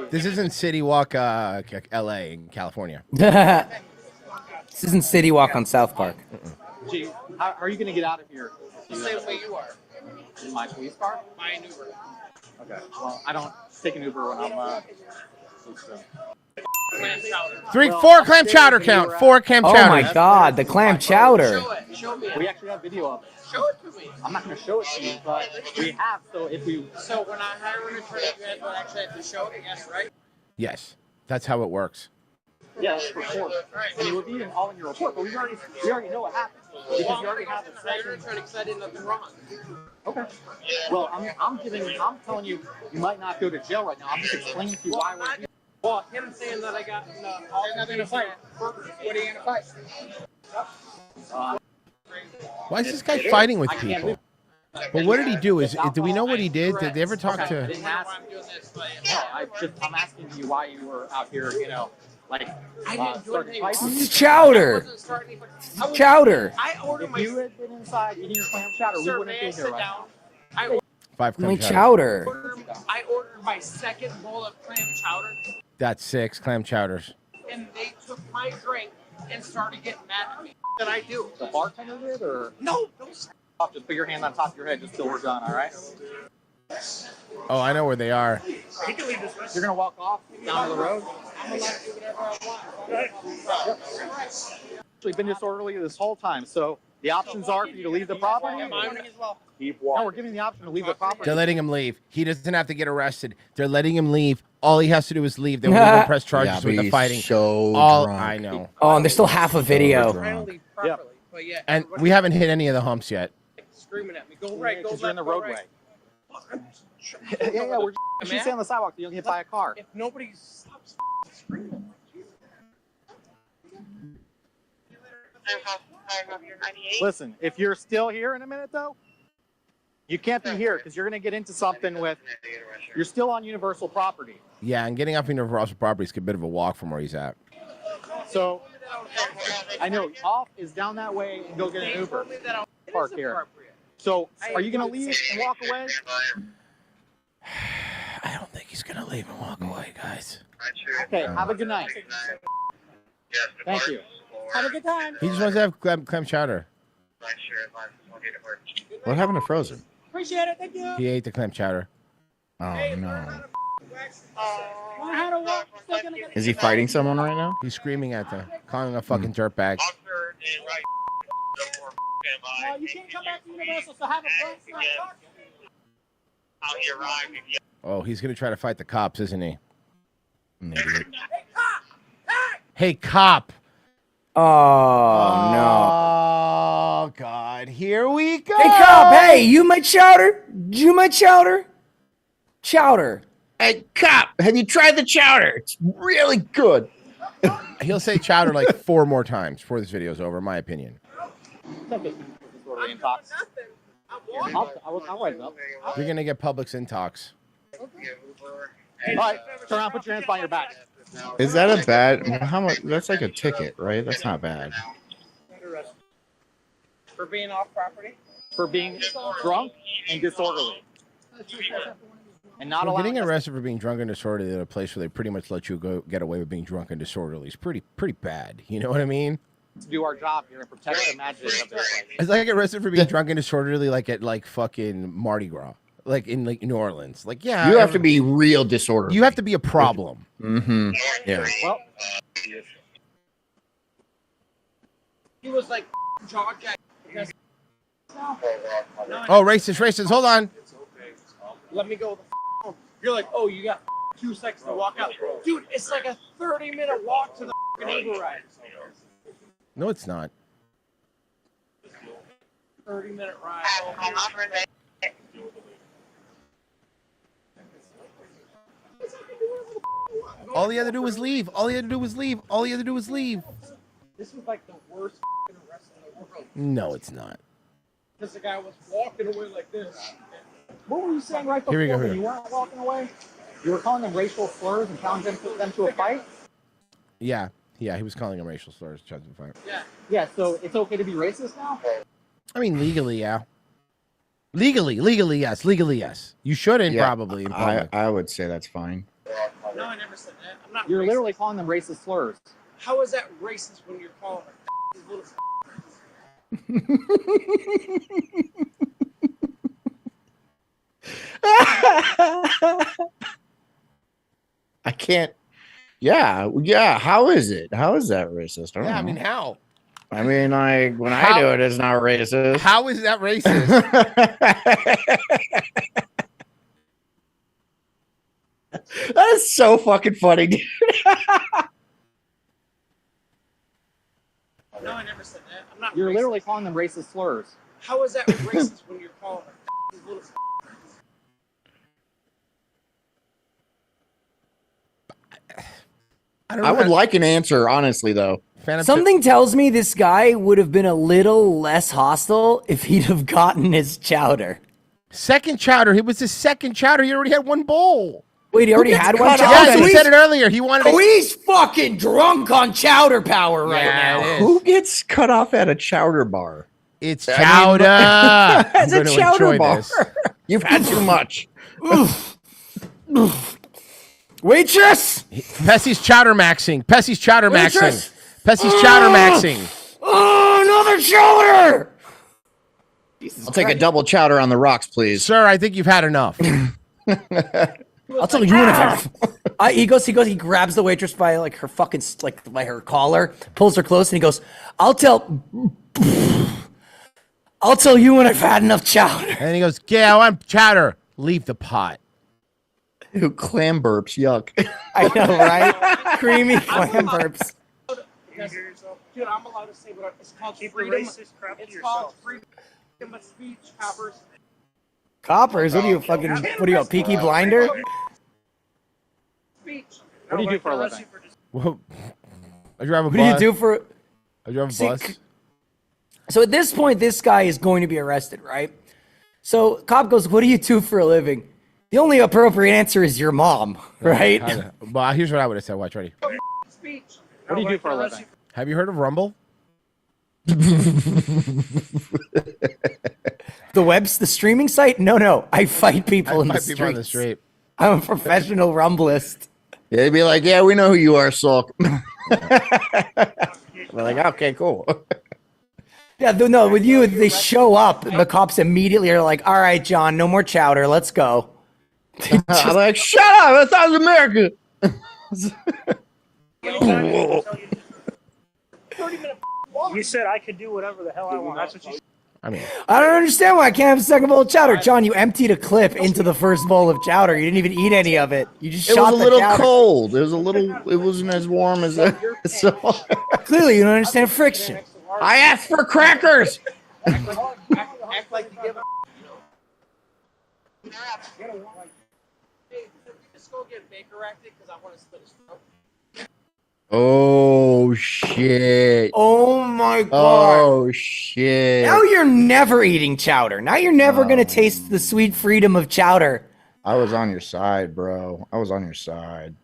This isn't City Walk, L.A. in California. This isn't City Walk on South Park. Gee, how are you going to get out of here? The same way you are. In my police car? My Uber. Okay. Well, I don't take an Uber when I'm. Clam chowder. 4 clam chowder count. 4 clam chowder. Oh my God, the clam chowder. Show it. Show me. We actually have video of it. Show it to me. I'm not going to show it to you, but we have. So if we. So when I hire an attorney, you guys would actually have to show it, yes, right? Yes. That's how it works. Yeah, it's report. And it would be all in your report, but we already know what happened. Because you already have the hire an attorney because I did nothing wrong. Okay. Well, I'm telling you, you might not go to jail right now. I'm just explaining to you why we're here. Well, him saying that I got all nothing to fight. What are you gonna fight? Why is this guy fighting with people? But what did he do? Do we know what he did? Did they ever talk I to... didn't ask. No, I'm asking you why you were out here, like, I didn't do anything. This is chowder. Chowder. I ordered If you had been inside eating your clam chowder, we wouldn't be here right now. 5 clam Like chowder. chowder. I ordered my second bowl of clam chowder, That's 6 clam chowders. and they took my drink and started getting mad at me. What did I do? The bartender did, or? No. Just put your hand on top of your head just till we're done, all right? Oh, I know where they are. You're going to walk off down to the road? I'm allowed to do whatever I want. Actually been disorderly this whole time, so the options are for you to leave the property. Keep walking. No, we're giving the option to leave the property. They're letting him leave. He doesn't have to get arrested. They're letting him leave. All he has to do is leave. They won't press charges with the fighting. I know. Oh, and there's still half a video. And we haven't hit any of the humps yet. Screaming at me. Go right, go Because you're in the go roadway. right. yeah, we're if you stay on the sidewalk, you'll get hit by a car. If nobody stops screaming. Listen, if you're still here in a minute, though, you can't be here because you're going to get into something with. You're still on Universal property. Yeah, and getting up in Universal property is a bit of a walk from where he's at. So, I know off is down that way and go get an Uber. Park here. So, are you going to leave and walk away? I don't think he's going to leave and walk away, guys. Okay, have a good night. Thank you. Have a good time. He just wants to have clam chowder. What happened to Frozen? Appreciate it. Thank you. He ate the clam chowder. Oh, no. I had a walk. Still gonna get Is he fighting someone right now? He's screaming at them, calling him a fucking dirtbag. You can't come back to Universal, so have a break. Oh, he's going to try to fight the cops, isn't he? Hey, cop. Oh, no. Oh, God. Here we go. Hey, cop. Hey, you my chowder? You my chowder? Chowder. Hey, cop, have you tried the chowder? It's really good. He'll say chowder like 4 more times before this video's over, in my opinion. I'll write it up. You're gonna get Publix intox. All right, turn around, put your hands behind your back. Is that a bad? How much? That's like a ticket, right? That's not bad. For being off property? For being drunk and disorderly. And not Well, allowing getting us- arrested for being drunk and disorderly at a place where they pretty much let you go get away with being drunk and disorderly is pretty bad. You know what I mean? to do our job here and protect the magic of this place. It's like I get arrested for being drunk and disorderly, like at like fucking Mardi Gras, like in like New Orleans. Like, yeah, You have to be real disorderly. You have to be a problem. Mm-hmm. Yeah. Well, he was like jaw jack. Oh, racist. Hold on. Let me go with the phone. You're like, oh, you got 2 seconds to walk out. Dude, it's like a 30-minute walk to the Uber ride. No, it's not. 30-minute ride. All he had to do was leave. All he had to do was leave. All he had to do was leave. This was like the worst arrest in the world. No, it's not. Because the guy was walking away like this. what were you saying right Here before we go, when here. you weren't walking away? You were calling them racial slurs and challenging them to a fight? Yeah, he was calling him racial slurs. Yeah, so it's okay to be racist now? I mean, legally, yeah. Legally, yes. You shouldn't probably. In public. I would say that's fine. No, I never said that. I'm not You're racist. literally calling them racist slurs. How is that racist when you're calling her little I can't. Yeah. How is it? How is that racist? I don't Yeah, know. I mean, how? I mean, like when How- I do it, it's not racist. How is that racist? That is so fucking funny, dude. No, I never said that. I'm not You're racist. literally calling them racist slurs. How is that racist when you're calling her little I would like an answer, honestly, though. Something tells me this guy would have been a little less hostile if he'd have gotten his chowder. Second chowder. It was his second chowder. He already had one bowl. Wait, he already had one chowder? Yeah, he said it earlier. He wanted. Oh, he's fucking drunk on chowder power right now. Who gets cut off at a chowder bar? It's chowder. It's a I'm gonna chowder enjoy bar. this. You've had too much. Waitress! Pessy's chowder maxing. Pessy's chowder maxing. Waitress! Pessy's chowder maxing. Oh, another chowder! I'll take a double chowder on the rocks, please. Sir, I think you've had enough. I'll tell you in a minute. He grabs the waitress by like her fucking, like by her collar, pulls her close, and he goes, I'll tell you when I've had enough chowder. And he goes, yeah, I want chowder. Leave the pot. Ew, clam burps, yuck. I know, right? Creamy clam burps. Dude, I'm allowed to say what it's called. Freedom. It's called freedom of speech, coppers. Coppers? What are you fucking, what are you, a Peaky Blinder? Speech. What do you do for a living? Whoa. I drive a bus. What do you do for... I drive a See, bus. So at this point, this guy is going to be arrested, right? So cop goes, what do you do for a living? The only appropriate answer is your mom, right? Well, here's what I would have said. Watch, ready? Speech. What do you do for a living? Have you heard of Rumble? The streaming site? No. I fight people in the fight people on the streets. street. I'm a professional rumblist. Yeah, they'd be like, yeah, we know who you are, Sulk. We're like, okay, cool. Yeah, no, with you, they show up, and the cops immediately are like, all right, John, no more chowder, let's go. I'm like, shut up, that's America. You said I could do whatever the hell I want. That's what you said. I mean, I don't understand why I can't have a second bowl of chowder. John, you emptied a clip into the first bowl of chowder. You didn't even eat any of it. You just It shot was a the little chowder. cold. It wasn't as warm as that. So Clearly, you don't understand friction. I asked for crackers. Act like you give a Hey, just go get Baker acted because I want to split his throat. Oh shit. Oh my god. Oh shit. Now you're never eating chowder. Now you're never gonna taste the sweet freedom of chowder. I was on your side, bro. I was on your side.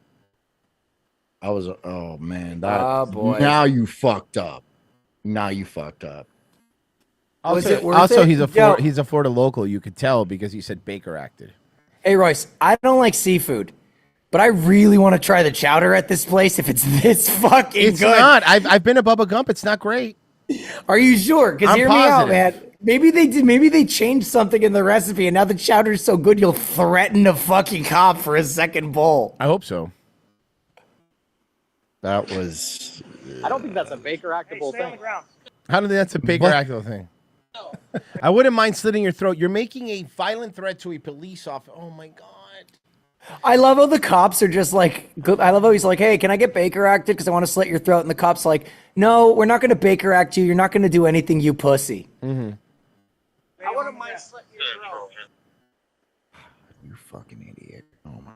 Oh man, that. Oh, boy. Now you fucked up. Now you fucked up. Was it worth Also, it? he's a Florida local. You could tell because you said Baker acted. Hey Royce, I don't like seafood, but I really want to try the chowder at this place if it's this fucking It's good. not. I've been to Bubba Gump. It's not great. Are you sure? Because I'm hear me out, positive. man. Maybe they did. Maybe they changed something in the recipe, and now the chowder's so good you'll threaten a fucking cop for a second bowl. I hope so. That was. I don't think that's a Baker actable thing. How do that's a Baker actable thing? I wouldn't mind slitting your throat. You're making a violent threat to a police officer. Oh my god. I love how the cops are just like. I love how he's like, "Hey, can I get Baker acted? Because I want to slit your throat." And the cops like, "No, we're not going to Baker act you. You're not going to do anything, you pussy." Mm-hmm. I wouldn't mind slitting your throat. You fucking idiot. Oh my.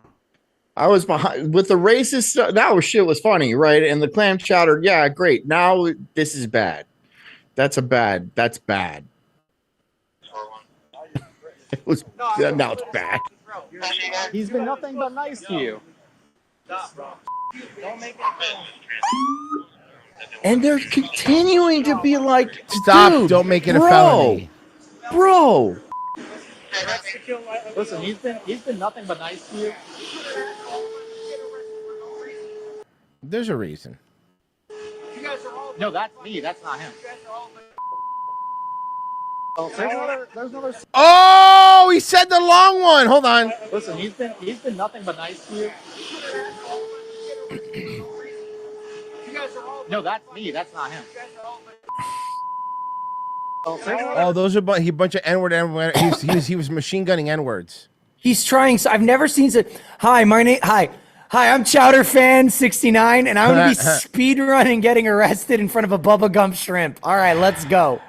I was behind with the racist stuff. That was shit was funny, right? And the clam chowder, yeah, great. Now this is bad. That's bad. It was now it's bad. He's been nothing but nice to you. Don't make it. And they're continuing to be like, Stop, dude, don't make it a bro, felony. Bro. Listen, he's been nothing but nice to you. There's a reason. No, that's me. That's not him. Oh, there's another. Oh, he said the long one. Hold on. Listen, he's been nothing but nice to you. No, that's me. That's not him. Oh, those are a bunch of N-word. He was machine gunning N-words. He's trying. So I've never seen so. Hi, my name. Hi, I'm Chowder fan 69, and I'm gonna be speed running, getting arrested in front of a Bubba Gump shrimp. All right, let's go.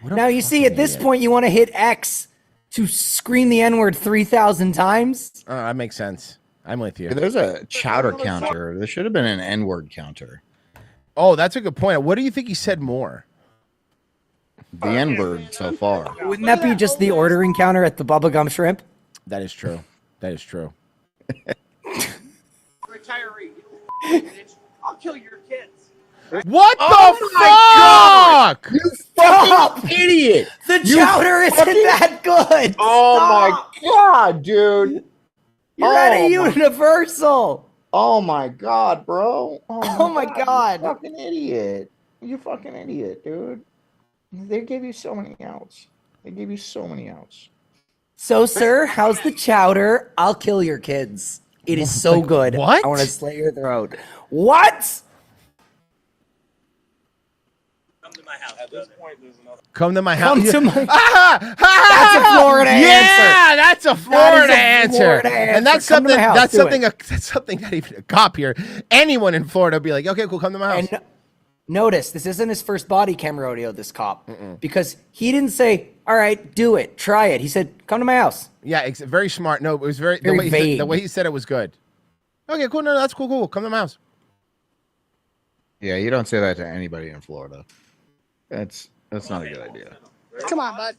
Now you see, at this point, you want to hit X to scream the N-word 3,000 times. Oh, that makes sense. I'm with you. There's a chowder counter. There should have been an N-word counter. Oh, that's a good point. What do you think he said more? The N-word so far. Wouldn't that be just the ordering counter at the Bubba Gump shrimp? That is true. That is true. Retiree. I'll kill your kids. What the fuck? You fucking idiot! The chowder isn't that good. Oh Stop. my god, dude! You're at a Universal. Oh my god, bro! Oh my god! You fucking idiot! You fucking idiot, dude! They gave you so many outs. So, sir, how's the chowder? I'll kill your kids. It is so good. What? I want to slit your throat. What? Come to my house. Come to my. That's a Florida answer. Yeah, that's a Florida answer. Florida And that's answer. Come to something. my house. That's Do something. it. That's something. Not even a cop here. Anyone in Florida would be like, okay, cool, come to my house. And notice, this isn't his first body cam rodeo, this cop. Because he didn't say, all right, do it, try it. He said, come to my house. Yeah, very smart. No, it was very Very vague. the way he said it was good. Okay, cool. No, that's cool. Come to my house. Yeah, you don't say that to anybody in Florida. That's not a good idea. Come on, bud.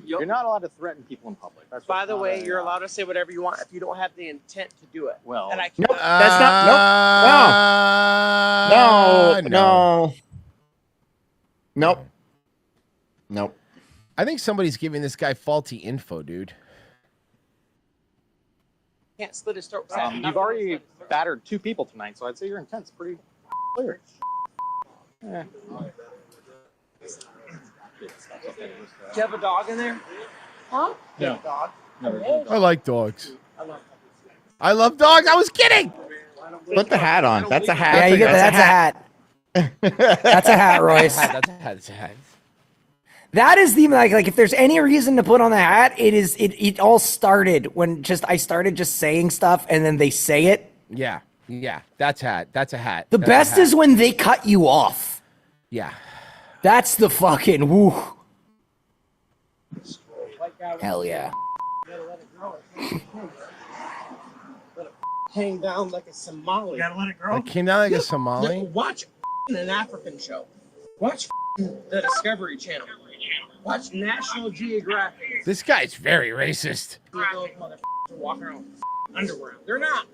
You're not allowed to threaten people in public. By the way, you're allowed to say whatever you want if you don't have the intent to do it. Well, and I Nope, that's not. Nope. I think somebody's giving this guy faulty info, dude. can't slit his throat. You've already battered 2 people tonight, so I'd say your intent's pretty clear. Yeah. Do you have a dog in there? Huh? No. A dog? I like dogs. I love dogs. I was kidding. Put the hat on. That's a hat. Yeah, you get that's a hat. That's a hat, Royce. That's a hat. That is the like if there's any reason to put on the hat, it all started when I started just saying stuff and then they say it. Yeah. That's hat. That's a hat. The best is when they cut you off. Yeah. That's the fucking woo. Hell yeah. Hang down like a Somali. You gotta let it grow. It came down like a Somali. Watch an African show. Watch the Discovery Channel. Watch National Geographic. This guy's very racist. Those motherfuckers are walking around with underwear. They're not.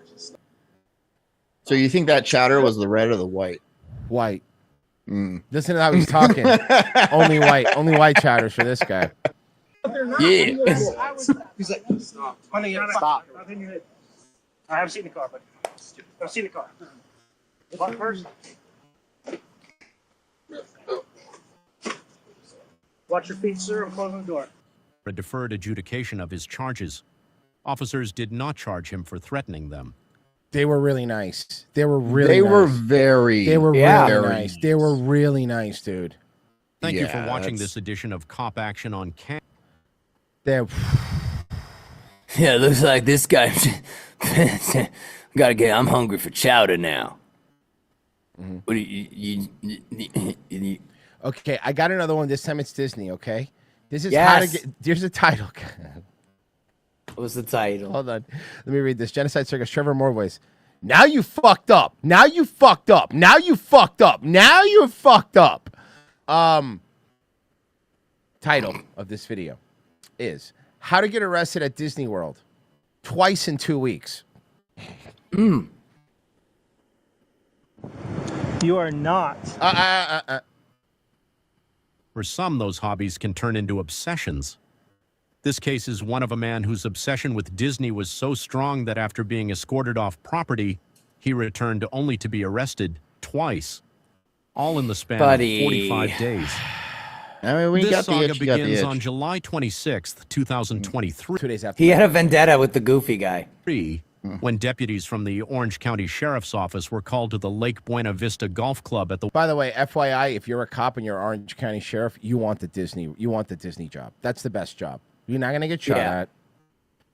So you think that Chowder was the red or the white? White. Listen to how he's talking. Only white Chowders for this guy. Yeah. He's like, stop. Honey, stop. I haven't seen the car, but I've seen the car. What first? Watch your feet, sir. I'm closing the door. A deferred adjudication of his charges. Officers did not charge him for threatening them. They were really nice. They were really They nice. were very, They were very really nice. They were really nice, dude. Thank you for watching this edition of Cop Action on Cam. They're... Yeah, looks like this guy. I'm hungry for chowder now. What do you? Okay, I got another one. This time it's Disney. Okay, this is Yes. how to get. There's a title. What's the title? Hold on, let me read this. Genocide Circus. Trevor Morvoice. Now you fucked up. Now you fucked up. Now you fucked up. Now you fucked up. Title of this video is How to Get Arrested at Disney World Twice in 2 weeks. You are not. For some, those hobbies can turn into obsessions. This case is one of a man whose obsession with Disney was so strong that after being escorted off property, he returned only to be arrested twice, all in the span of 45 days. I mean, when you This got the saga itch, you got the begins itch. on July 26th, 2023. 2 days after. He had a vendetta with the goofy guy. When deputies from the Orange County Sheriff's Office were called to the Lake Buena Vista Golf Club at the... By the way, FYI, if you're a cop and you're Orange County Sheriff, you want the Disney job. That's the best job. You're not gonna get shot at.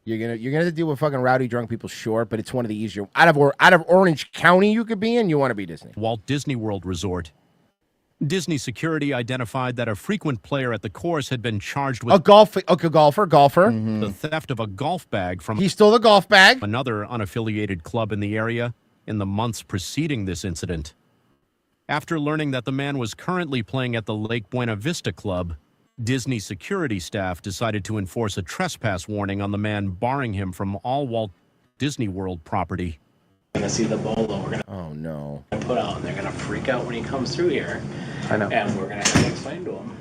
You're gonna have to deal with fucking rowdy drunk people, sure, but it's one of the easier out of Orange County you could be in. You want to be Disney. Walt Disney World Resort. Disney security identified that a frequent player at the course had been charged with golfer. The theft of a golf bag from... He stole the golf bag. Another unaffiliated club in the area in the months preceding this incident. After learning that the man was currently playing at the Lake Buena Vista Club, Disney security staff decided to enforce a trespass warning on the man, barring him from all Walt Disney World property. Gonna see the bolo we're gonna put out, and they're gonna freak out when he comes through here. I know. And we're gonna have to explain to him.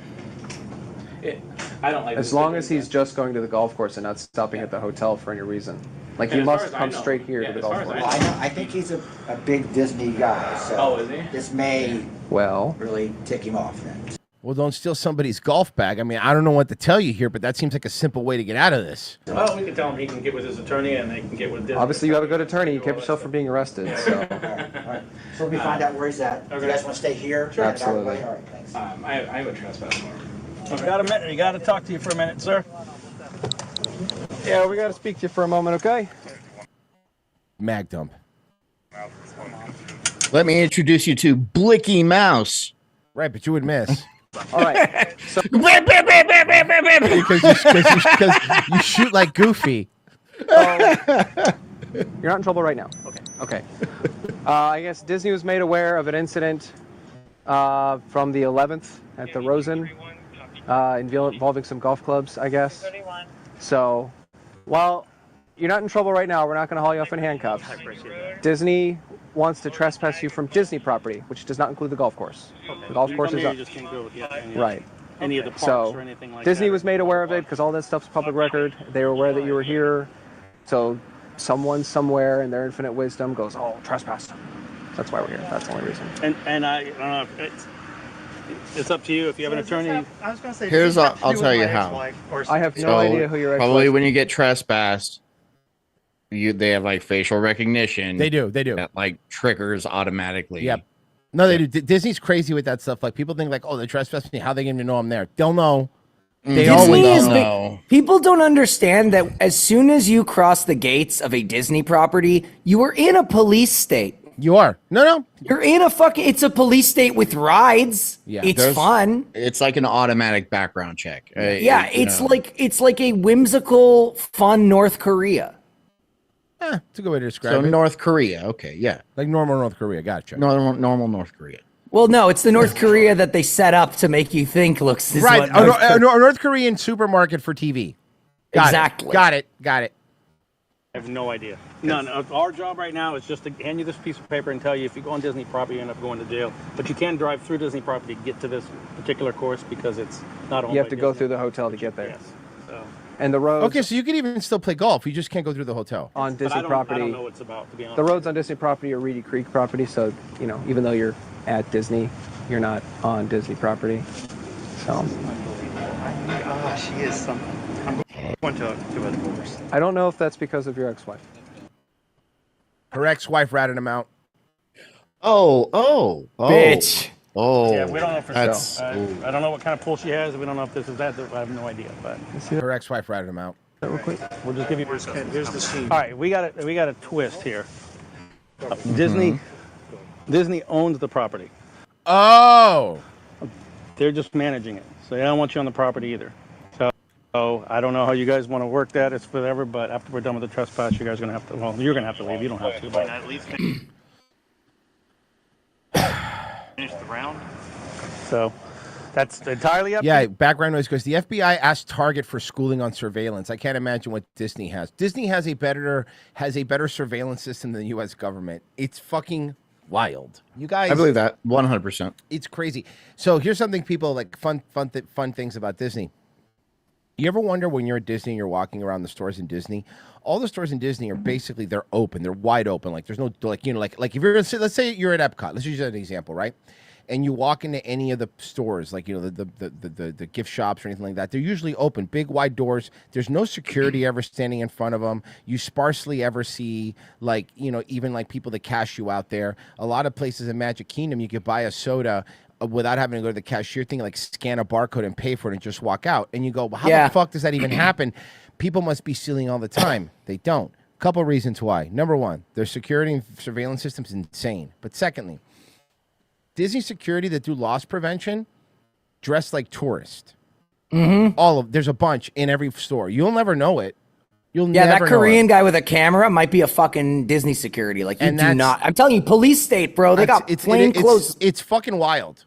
I don't like As long as he's just going to the golf course and not stopping at the hotel for any reason. Like, he And as far must as I come know- straight here yeah, to the as golf far as course. I know. I think he's a big Disney guy, so Oh, is he? this may really tick him off then. Well, don't steal somebody's golf bag. I mean, I don't know what to tell you here, but that seems like a simple way to get out of this. Well, we can tell him he can get with his attorney, and they can get with Disney. Obviously, you have a good attorney. You kept yourself from being arrested, so... So we find out where he's at. Do you guys want to stay here? Sure. Absolutely. All right, thanks. I have a trespass warrant. I got a minute. You got to talk to you for a minute, sir. Yeah, we got to speak to you for a moment, okay? Mag dump. Let me introduce you to Blicky Mouse. Right, but you would miss. All right. So... because you shoot like Goofy. You're not in trouble right now. Okay. I guess Disney was made aware of an incident from the 11th at the Rosen involving some golf clubs, I guess. So, while you're not in trouble right now, we're not going to haul you off in handcuffs. Disney wants to trespass you from Disney property, which does not include the golf course. The golf course is up. You just can't go with Right. any of the parks So, or anything like Disney that. was made aware of it because all that stuff's public record. They were aware that you were here. So someone somewhere in their infinite wisdom goes, oh, trespass. That's why we're here. That's the only reason. And I don't know if it's up to you if you have an attorney. I was going to say. Here's I'll tell you how. I have no idea who your ex-wife Probably is. when you get trespassed, they have like facial recognition. They do. That like triggers automatically. Yep. No, they do. Disney's crazy with that stuff. Like people think like, oh, they trespass me. How they going to know I'm there? They'll know. They Disney always is know. People don't understand that as soon as you cross the gates of a Disney property, you are in a police state. You are. No. You're in a fucking. It's a police state with rides. Yeah, it's fun. It's like an automatic background check. Yeah, it's like a whimsical, fun North Korea. It's a good way to describe So it. North Korea, okay, yeah, like normal North Korea. Gotcha. Normal North Korea. Well, no, it's the North Korea that they set up to make you think looks is Right, what a North Korean supermarket for TV. Exactly. Got it. I have no idea. None. Our job right now is just to hand you this piece of paper and tell you if you go on Disney property, you end up going to jail. But you can drive through Disney property to get to this particular course because it's not owned You have by to go Disney. through the hotel to get there. Yes. So. And the roads Okay, so you could even still play golf. You just can't go through the hotel. on But Disney property. I don't know what it's about, to be honest. The roads on Disney property are Reedy Creek property, so even though you're at Disney, you're not on Disney property. So She is something. I'm going to a divorce. I don't know if that's because of your ex-wife. Her ex-wife ratted him out. Oh, bitch. Oh, Yeah, we don't know for that's. sure. I don't know what kind of pull she has. We don't know if this is that. I have no idea. But Her ex-wife ratted him out. Real quick. we'll just give you. Here's the sheet. All right, we got a twist here. Disney owns the property. Oh. They're just managing it, so they don't want you on the property either. So I don't know how you guys want to work that. It's whatever. But after we're done with the trespass, you guys are gonna have to. Well, you're gonna have to leave. You don't have to. But at least finish the round. So that's entirely up. Yeah, to you. background noise goes. The FBI asked Target for schooling on surveillance. I can't imagine what Disney has. Disney has a better surveillance system than the U.S. government. It's fucking wild. You guys, I believe that 100%. it's crazy. So here's something people like fun things about Disney. You ever wonder when you're at Disney and you're walking around the stores in Disney? All the stores in Disney are basically they're open, they're wide open. Like there's no like if you're let's say you're at Epcot. Let's use that as an example, right? And you walk into any of the stores, like the gift shops or anything like that, they're usually open, big wide doors. There's no security ever standing in front of them. You sparsely ever see even like people that cash you out there. A lot of places in Magic Kingdom, you could buy a soda without having to go to the cashier thing, like scan a barcode and pay for it and just walk out. And you go, well, how the fuck does that even happen? People must be stealing all the time. They don't. Couple reasons why. Number one, their security and surveillance system's insane. But secondly, Disney security that do loss prevention dress like tourists. Mm-hmm. There's a bunch in every store. You'll never know it. You'll Yeah, never that know Korean it. guy with a camera might be a fucking Disney security. Like you And do that's- not. I'm telling you, police state, bro. They got plain clothes. It's fucking wild.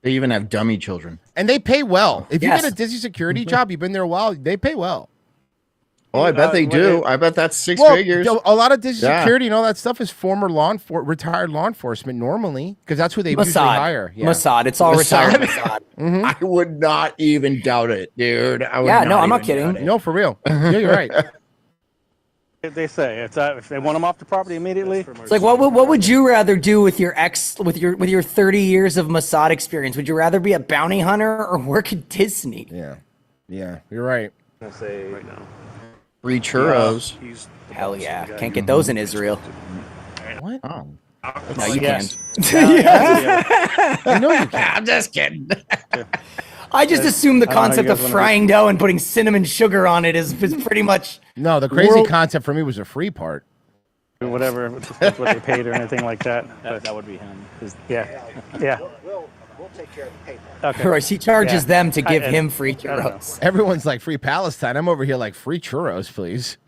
They even have dummy children. And they pay well. If you Yes. get a Disney security job, you've been there a while, they pay well. Oh, I bet they do. I bet that's six Well, figures. a lot of Disney Yeah. security and all that stuff is former retired law enforcement normally, because that's who they usually hire. Yeah. Mossad. It's all retired Mossad. Mhm. I would not even doubt it, dude. I would Yeah, no, I'm not even kidding. doubt it. No, for real. Yeah, you're right. They say if they want them off the property immediately. It's like what would you rather do with your with your 30 years of Mossad experience? Would you rather be a bounty hunter or work at Disney? Yeah, you're right. I say right now. Free churros. Hell yeah, can't get those in Israel. What? Oh. No, you Yes. can. I know you can. I'm just kidding. I just assume the I don't know, concept you of guys wanna frying dough and putting cinnamon sugar on it is pretty much. No, the crazy World- concept for me was the free part. Whatever, that's what they paid or anything like that. That would be him. Yeah. We'll take care of the paper. Okay. Royce, he charges Yeah. them to give I- him free I don't know. churros. Everyone's like free Palestine. I'm over here like free churros, please.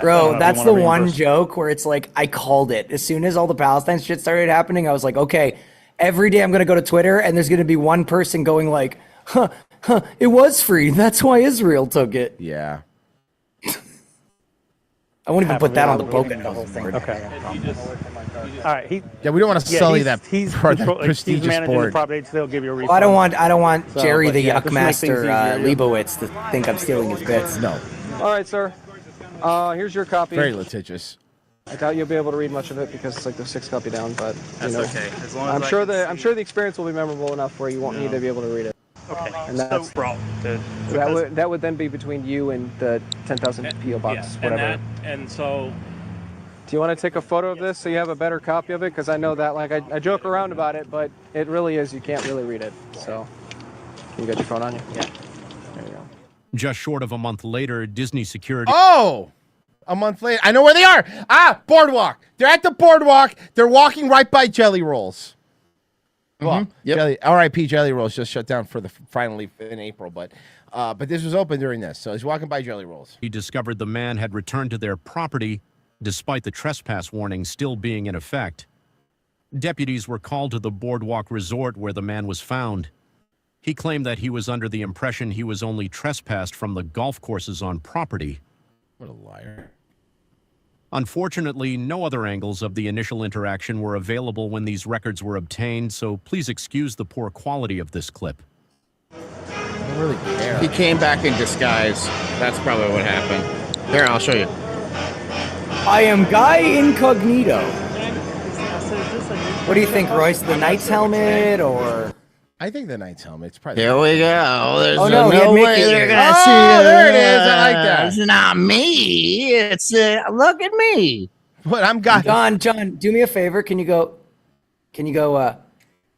Bro, if that's you the wanna one reimburse. joke where it's like I called it. As soon as all the Palestine shit started happening, I was like, okay, every day I'm gonna go to Twitter and there's gonna be one person going like, huh, it was free. That's why Israel took it. Yeah. I won't even Half put of that it on the out. book. The whole thing. Okay. All right. Yeah, we don't want to sully that he's prestigious he's managing board. the property. They'll give you a refund. Well, I don't want So, Jerry but the yeah, Yuck just to make things Master easier, Leibowitz to think I'm stealing his bits. No. All right, sir. Here's your copy. Very litigious. I doubt you'll be able to read much of it because it's like the 6th copy down, but That's okay. As long as I'm I sure can the experience will be memorable enough where you won't need to be able to read it. Okay. And that's that would then be between you and the 10,000 PO box, whatever. And so Do you want to take a photo of this so you have a better copy of it? Because I know that, like, I joke around about it, but it really is, you can't really read it. So, you got your phone on you? Yeah. There you go. Just short of a month later, Disney security. Oh! A month later. I know where they are. Boardwalk. They're at the boardwalk. They're walking right by Jelly Rolls. Well, R.I.P. Jelly Rolls just shut down for the finally in April, but this was open during this, so he's walking by Jelly Rolls. He discovered the man had returned to their property despite the trespass warning still being in effect. Deputies were called to the Boardwalk Resort where the man was found. He claimed that he was under the impression he was only trespassed from the golf courses on property. What a liar. Unfortunately, no other angles of the initial interaction were available when these records were obtained, so please excuse the poor quality of this clip. I don't really care. He came back in disguise. That's probably what happened. Here, I'll show you. I am Guy Incognito. What do you think, Royce? The Knight's helmet or? I think the Knight's helmet's probably. Here we go. There's no way they're gonna see Oh, there it is. I like that. It's not me. It's look at me. What I'm got. John, do me a favor. Can you go?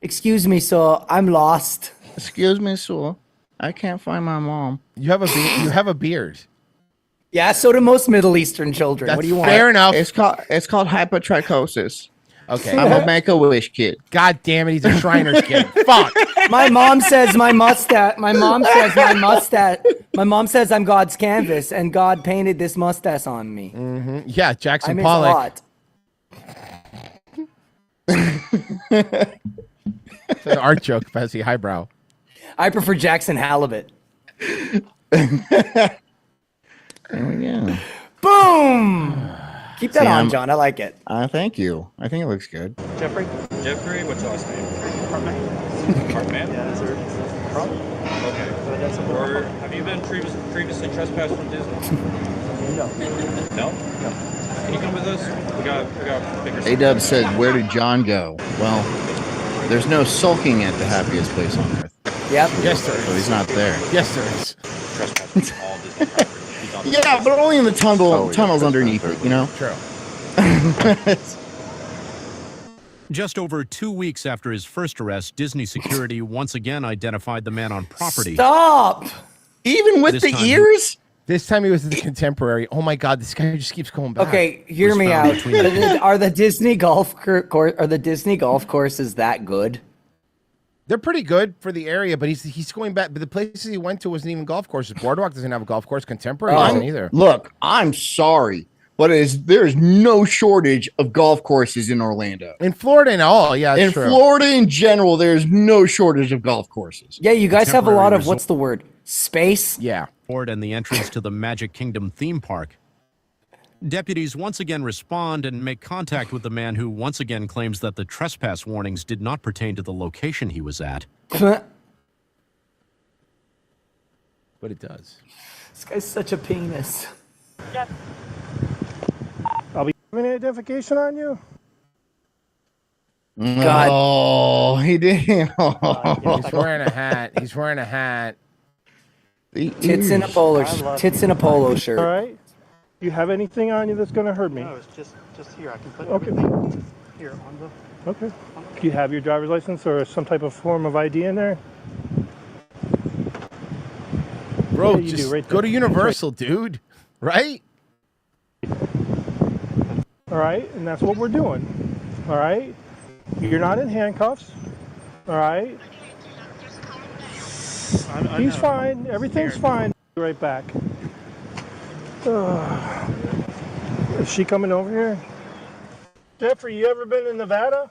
Excuse me, sir. I'm lost. Excuse me, sir. I can't find my mom. You have a beard. Yeah, so do most Middle Eastern children. That's what do you want? fair enough. It's called hypertrichosis. Okay. I'm a Make-A-Wish kid. God damn it, he's a Shriner's kid. Fuck. My mom says my mustache. My mom says my mustache. My mom says I'm God's canvas, and God painted this mustache on me. Mm-hmm. Yeah, Jackson I miss Pollock. a lot. It's an art joke, Bessie Highbrow. I prefer Jackson Halibut. There we go. Boom! Keep that on, John. I like it. Thank you. I think it looks good. Jeffrey, what's your last name? Cartman? Yeah, that's her. Okay. Or have you been previously trespassed from Disney? No. No? No. Can you come with us? We got bigger. A-Dub said, where did John go? Well, there's no sulking at the happiest place on earth. Yep. Yes, there is. So he's not there. Yes, there is. Trespassing all Disney property. Yeah, but only in the tunnels underneath it, you know? True. Just over 2 weeks after his first arrest, Disney security once again identified the man on property. Stop! Even with the ears? This time he was at the Contemporary. Oh my God, this guy just keeps going back. Okay, hear me out. Are the Disney golf courses that good? They're pretty good for the area, but he's going back. But the places he went to wasn't even golf courses. Boardwalk doesn't have a golf course. Contemporary doesn't either. Look, I'm sorry, but there is no shortage of golf courses in Orlando. In Florida and all, yeah, in true. Florida in general, there's no shortage of golf courses. Yeah, you guys have a lot of, what's the word? Space? Yeah. And the entrance to the Magic Kingdom theme park. Deputies once again respond and make contact with the man who once again claims that the trespass warnings did not pertain to the location he was at. But it does. This guy's such a penis. I'll be having an identification on you. God. Oh, he did. He's wearing a hat. He's wearing a hat. Tits in a polo shirt. All right. You have anything on you that's going to hurt me? No, it's just here. I can put Okay. everything here on the. Okay. Do you have your driver's license or some type of form of ID in there? Bro, Yeah, you just do right go there. to Universal, dude. Right? All right, and that's what we're doing. All right. You're not in handcuffs. All right. He's fine. Everything's fine. Be right back. Is she coming over here? Jeffrey, you ever been in Nevada?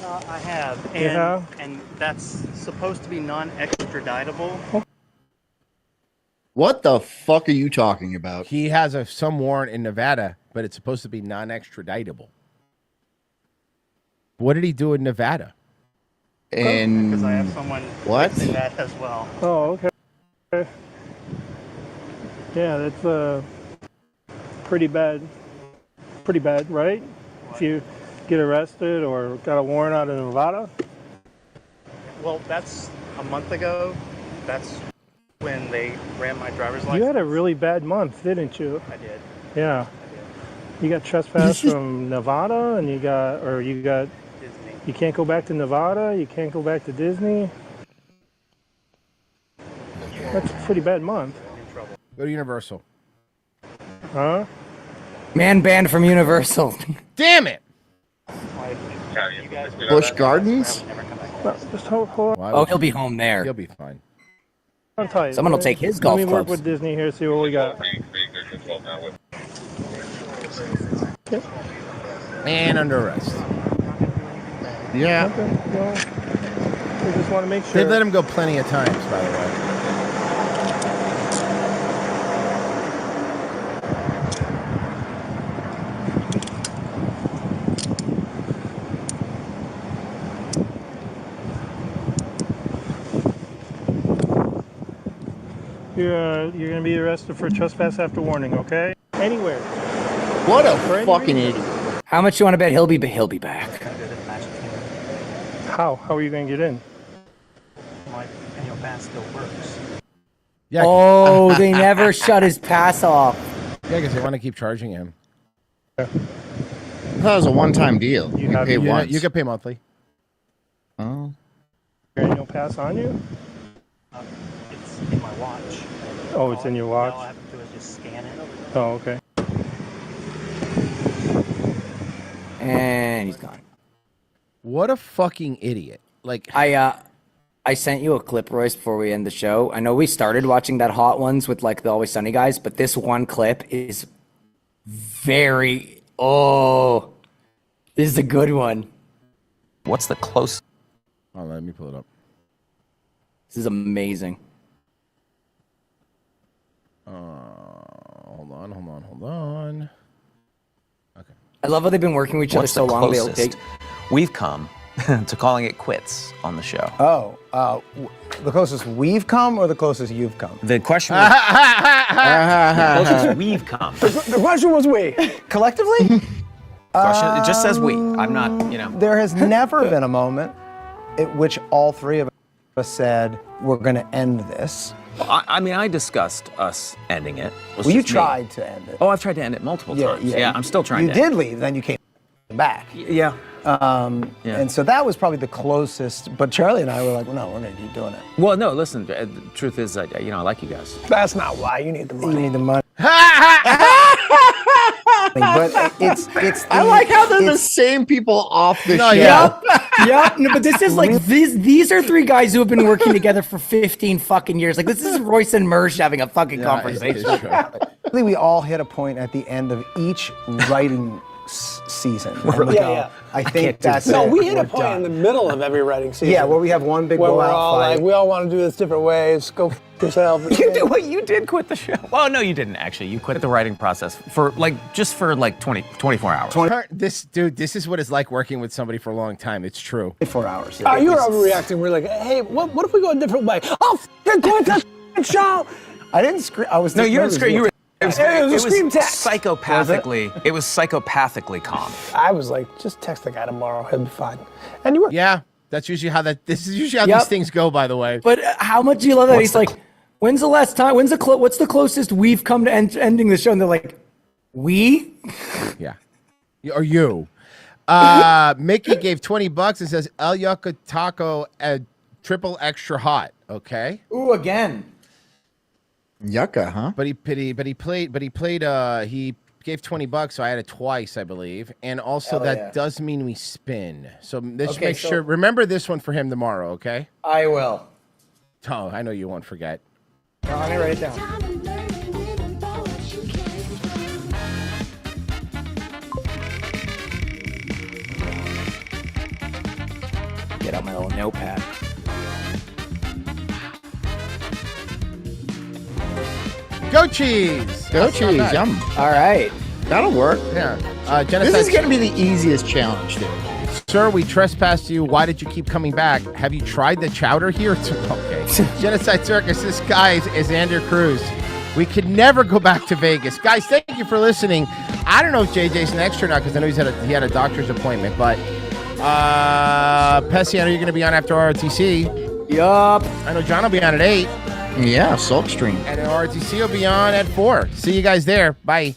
I have, and that's supposed to be non-extraditable. What the fuck are you talking about? He has some warrant in Nevada, but it's supposed to be non-extraditable. What did he do in Nevada? Because I have someone what? in that as well. Oh, okay. Yeah, that's pretty bad. Pretty bad, right? If you get arrested or got a warrant out of Nevada. Well, that's a month ago. That's when they ran my driver's license. You had a really bad month, didn't you? I did. Yeah. You got trespassed from Nevada, and you got Disney. You can't go back to Nevada. You can't go back to Disney. That's a pretty bad month. Go to Universal. Huh? Man banned from Universal. Damn it! Busch Gardens? Just hold on. Oh, he'll be home there. He'll be fine. I'm tight. Someone will take his golf Let me work clubs. with Disney here, see what we got. Man under arrest. Yeah. Okay, well, we just want to make sure. They've let him go plenty of times, by the way. You're gonna be arrested for trespass after warning, okay? Anywhere. What a For any fucking reason. idiot. How much you want to bet he'll be back? How? How are you gonna get in? My annual pass still works. Yeah. Oh, they never shut his pass off. Yeah, because they want to keep charging him. I thought it was a one-time deal. You pay once. You can pay monthly. Oh. Your annual pass on you? It's in my watch. Oh, it's in your watch? All I have to do is just scan it. Oh, okay. And he's gone. What a fucking idiot. Like I sent you a clip, Royce, before we end the show. I know we started watching that Hot Ones with like the Always Sunny guys, but this one clip is very this is a good one. What's the close? Oh, let me pull it up. This is amazing. Hold on. Okay. I love how they've been working with each other What's so the long. They'll closest take. we've come to calling it quits on the show? The closest we've come or the closest you've come? The question was the closest we've come. The question was we. Collectively? Question, it just says we. I'm not, There has never been a moment at which all three of us said, we're going to end this. I mean, I discussed us ending it. Well, you tried to end it. Oh, I've tried to end it multiple times. Yeah, I'm still trying You to did end leave, then you came back. Yeah. And so that was probably the closest, but Charlie and I were like, well, no, we're going to keep doing it. it. Well, no, listen, the truth is, I like you guys. That's not why. You need the money. You need the money. But it's I like how they're the same people off the show. Yep. No, but this is like these are three guys who have been working together for 15 fucking years. Like this is Royce and Mersh having a fucking conversation. Really, we all hit a point at the end of each writing season. I think that's No, it. we hit a We're point done. in the middle of every writing season. Yeah, where we have one big where we're blowout all fight. like, we all want to do this different ways. Go f yourself. You did quit the show. Well, no, you didn't actually. You quit the writing process for 24 hours. This is what it's like working with somebody for a long time. It's true. 24 hours. Oh, you were overreacting. We're like, hey, what if we go a different way? Oh, f quit the show. I didn't scream. I was. No, you didn't scream. You were. It was a scream text. Psychopathically. It was psychopathically calm. I was like, just text the guy tomorrow. He'll be fine. And you were. Yeah, that's usually how this is usually how these things go. By the way. But how much do you love that? He's like, when's the last time? What's the closest we've come to ending the show? And they're like, we? Yeah. Or you. Mickey gave $20 and says El Yucca Taco triple extra hot. Okay. Ooh, again. Yucca, huh? But he gave $20, so I had it twice, I believe. And also does mean we spin. So let's make sure. Remember this one for him tomorrow, okay? I will. Oh, I know you won't forget. No, let me write it down. Get out my little notepad. Go cheese! Go cheese, yum. All right. That'll work. Yeah. This is going to be the easiest challenge, dude. Sir, we trespassed you. Why did you keep coming back? Have you tried the chowder here? Okay. Genocide Circus, this guy is Andrew Cruz. We could never go back to Vegas. Guys, thank you for listening. I don't know if JJ's next or not because I know he had a doctor's appointment, but Pessy, I know you're going to be on after ROTC. Yup. I know John will be on at 8. Yeah, Sulk Stream. And ROTC will be on at 4. See you guys there. Bye.